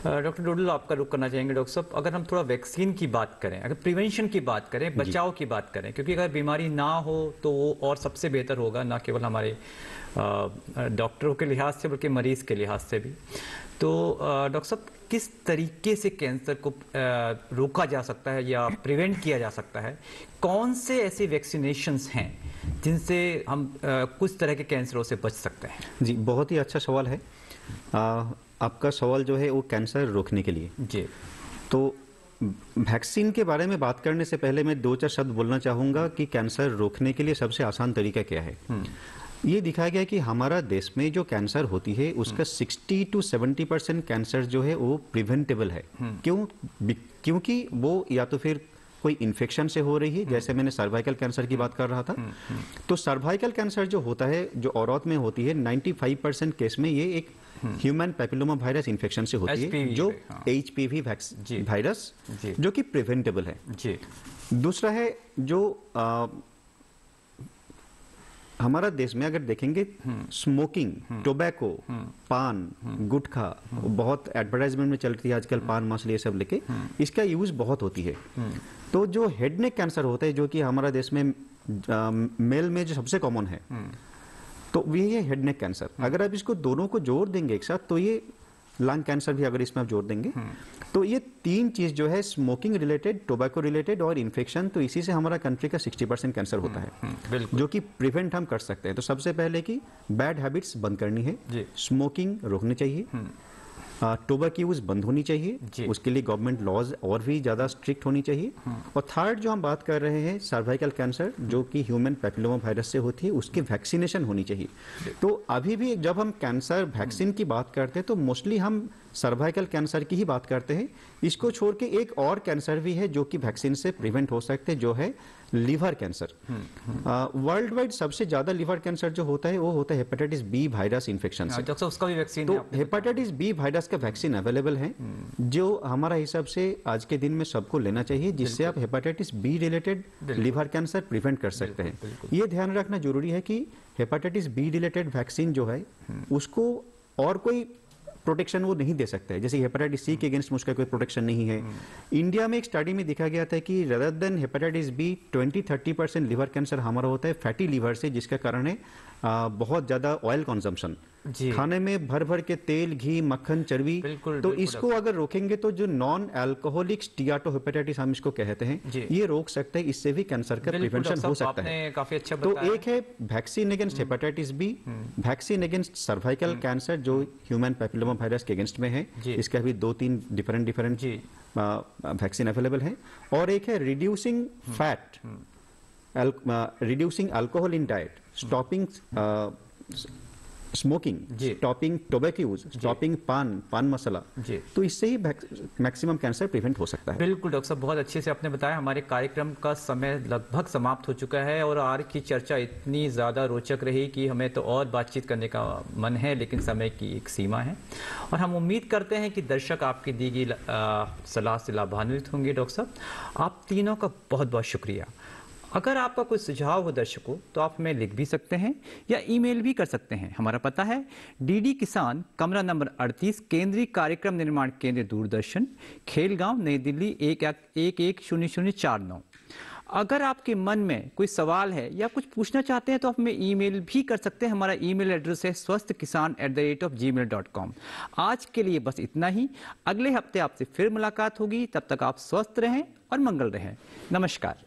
डॉक्टर डोडल, आपका रुख करना चाहेंगे। डॉक्टर साहब, अगर हम थोड़ा वैक्सीन की बात करें, अगर प्रिवेंशन की बात करें, बचाव की बात करें, क्योंकि अगर बीमारी ना हो तो वो और सबसे बेहतर होगा, ना केवल हमारे डॉक्टरों के लिहाज से बल्कि मरीज के लिहाज से भी। तो डॉक्टर साहब, किस तरीके से कैंसर को रोका जा सकता है या प्रिवेंट किया जा सकता है? कौन से ऐसे वैक्सीनेशंस हैं जिनसे हम कुछ तरह के कैंसरों से बच सकते हैं? जी, बहुत ही अच्छा सवाल है। आपका सवाल जो है वो कैंसर रोकने के लिए जी। तो वैक्सीन के बारे में बात करने से पहले मैं 2-4 शब्द बोलना चाहूँगा कि कैंसर रोकने के लिए सबसे आसान तरीका क्या है। ये दिखाया गया कि हमारा देश में जो कैंसर होती है उसका 60-70% कैंसर जो है वो प्रिवेंटेबल है। क्योंकि वो या तो फिर कोई इन्फेक्शन से हो रही है, जैसे मैंने सर्वाइकल कैंसर की बात कर रहा था। तो सर्वाइकल कैंसर जो होता है, जो औरत में होती है, 95% केस में ये एक ह्यूमन पैपिलोमा वायरस इन्फेक्शन से होती है, जो HPV वायरस, जो कि प्रिवेंटेबल है। दूसरा है जो हमारा देश में अगर देखेंगे, स्मोकिंग, टोबैको, पान, गुटखा, बहुत एडवर्टाइजमेंट में चलती है आजकल, पान मछली ये सब लेके, इसका यूज बहुत होती है। तो जो हेड नेक कैंसर होता है, जो कि हमारा देश में मेल में जो सबसे कॉमन है, तो ये हेड नेक कैंसर, अगर आप इसको दोनों को जोड़ देंगे एक साथ, तो ये लंग कैंसर भी अगर इसमें आप जोड़ देंगे तो ये 3 चीज जो है स्मोकिंग रिलेटेड, टोबैको रिलेटेड और इन्फेक्शन, तो इसी से हमारा कंट्री का 60% कैंसर होता है, जो कि प्रिवेंट हम कर सकते हैं। तो सबसे पहले कि बैड हैबिट्स बंद करनी है, स्मोकिंग रोकनी चाहिए, टोबैको यूज बंद होनी चाहिए, उसके लिए गवर्नमेंट लॉज और भी ज्यादा स्ट्रिक्ट होनी चाहिए। और थर्ड जो हम बात कर रहे हैं सर्वाइकल कैंसर जो कि ह्यूमन पैपिलोमा वायरस से होती है, उसकी वैक्सीनेशन होनी चाहिए। तो अभी भी जब हम कैंसर वैक्सीन की बात करते हैं तो मोस्टली हम सर्वाइकल कैंसर की ही बात करते हैं। इसको छोड़ के एक और कैंसर भी है जो कि वैक्सीन से प्रिवेंट हो सकते हैं, जो है लिवर कैंसर। वर्ल्ड वाइड सबसे ज्यादा लिवर कैंसर जो होता है वो होता है हेपेटाइटिस बी वायरस इन्फेक्शन से। डॉक्टर उसका भी वैक्सीन तो हेपेटाइटिस बी वायरस का वैक्सीन अवेलेबल है, जो हमारा हिसाब से आज के दिन में सबको लेना चाहिए, जिससे आप hepatitis be related liver cancer prevent कर सकते हैं। ये ध्यान रखना जरूरी है कि हेपेटाइटिस बी रिलेटेड वैक्सीन जो है उसको और कोई प्रोटेक्शन वो नहीं दे सकता है, जैसे हेपेटाइटिस सी के अगेंस्ट उसका कोई प्रोटेक्शन नहीं है। इंडिया में एक स्टडी में देखा गया था कि rather than hepatitis B 20-30% liver cancer हमारा होता है फैटी लिवर से, जिसका कारण है बहुत ज्यादा ऑयल कंजम्पशन, खाने में भर भर के तेल, घी, मक्खन, चर्बी। तो इसको अगर रोकेंगे तो जो नॉन अल्कोहलिक स्टीयाटोहेपेटाइटिस हम इसको कहते हैं, ये रोक सकते हैं, इससे भी कैंसर का प्रिवेंशन हो सकता है। काफी अच्छा तो एक है vaccine against hepatitis B, vaccine against cervical cancer जो ह्यूमन पैपिलोमा वायरस के अगेंस्ट में है, इसका भी 2-3 डिफरेंट वैक्सीन अवेलेबल है। और एक है reducing fat, reducing alcohol in diet, stopping smoking, stopping tobacco use, stopping पान मसाला, तो इससे ही मैक्सिमम कैंसर प्रिवेंट हो सकता है। बिल्कुल डॉक्टर साहब, बहुत अच्छे से आपने बताया। हमारे कार्यक्रम का समय लगभग समाप्त हो चुका है और आज की चर्चा इतनी ज़्यादा रोचक रही कि हमें तो और बातचीत करने का मन है, लेकिन समय की एक सीमा है। और हम उम्मीद करते हैं कि दर्शक आपकी दी गई सलाह से लाभान्वित होंगे। डॉक्टर साहब, आप तीनों का बहुत बहुत शुक्रिया। अगर आपका कोई सुझाव हो दर्शकों तो आप हमें लिख भी सकते हैं या ईमेल भी कर सकते हैं। हमारा पता है डीडी किसान, कमरा नंबर 38, केंद्रीय कार्यक्रम निर्माण केंद्र, दूरदर्शन, खेलगांव, नई दिल्ली 110049। अगर आपके मन में कोई सवाल है या कुछ पूछना चाहते हैं तो आप हमें ईमेल भी कर सकते हैं। हमारा ईमेल एड्रेस है swasthkisan@gmail.com। आज के लिए बस इतना ही। अगले हफ्ते आपसे फिर मुलाकात होगी, तब तक आप स्वस्थ रहें और मंगल रहें। नमस्कार।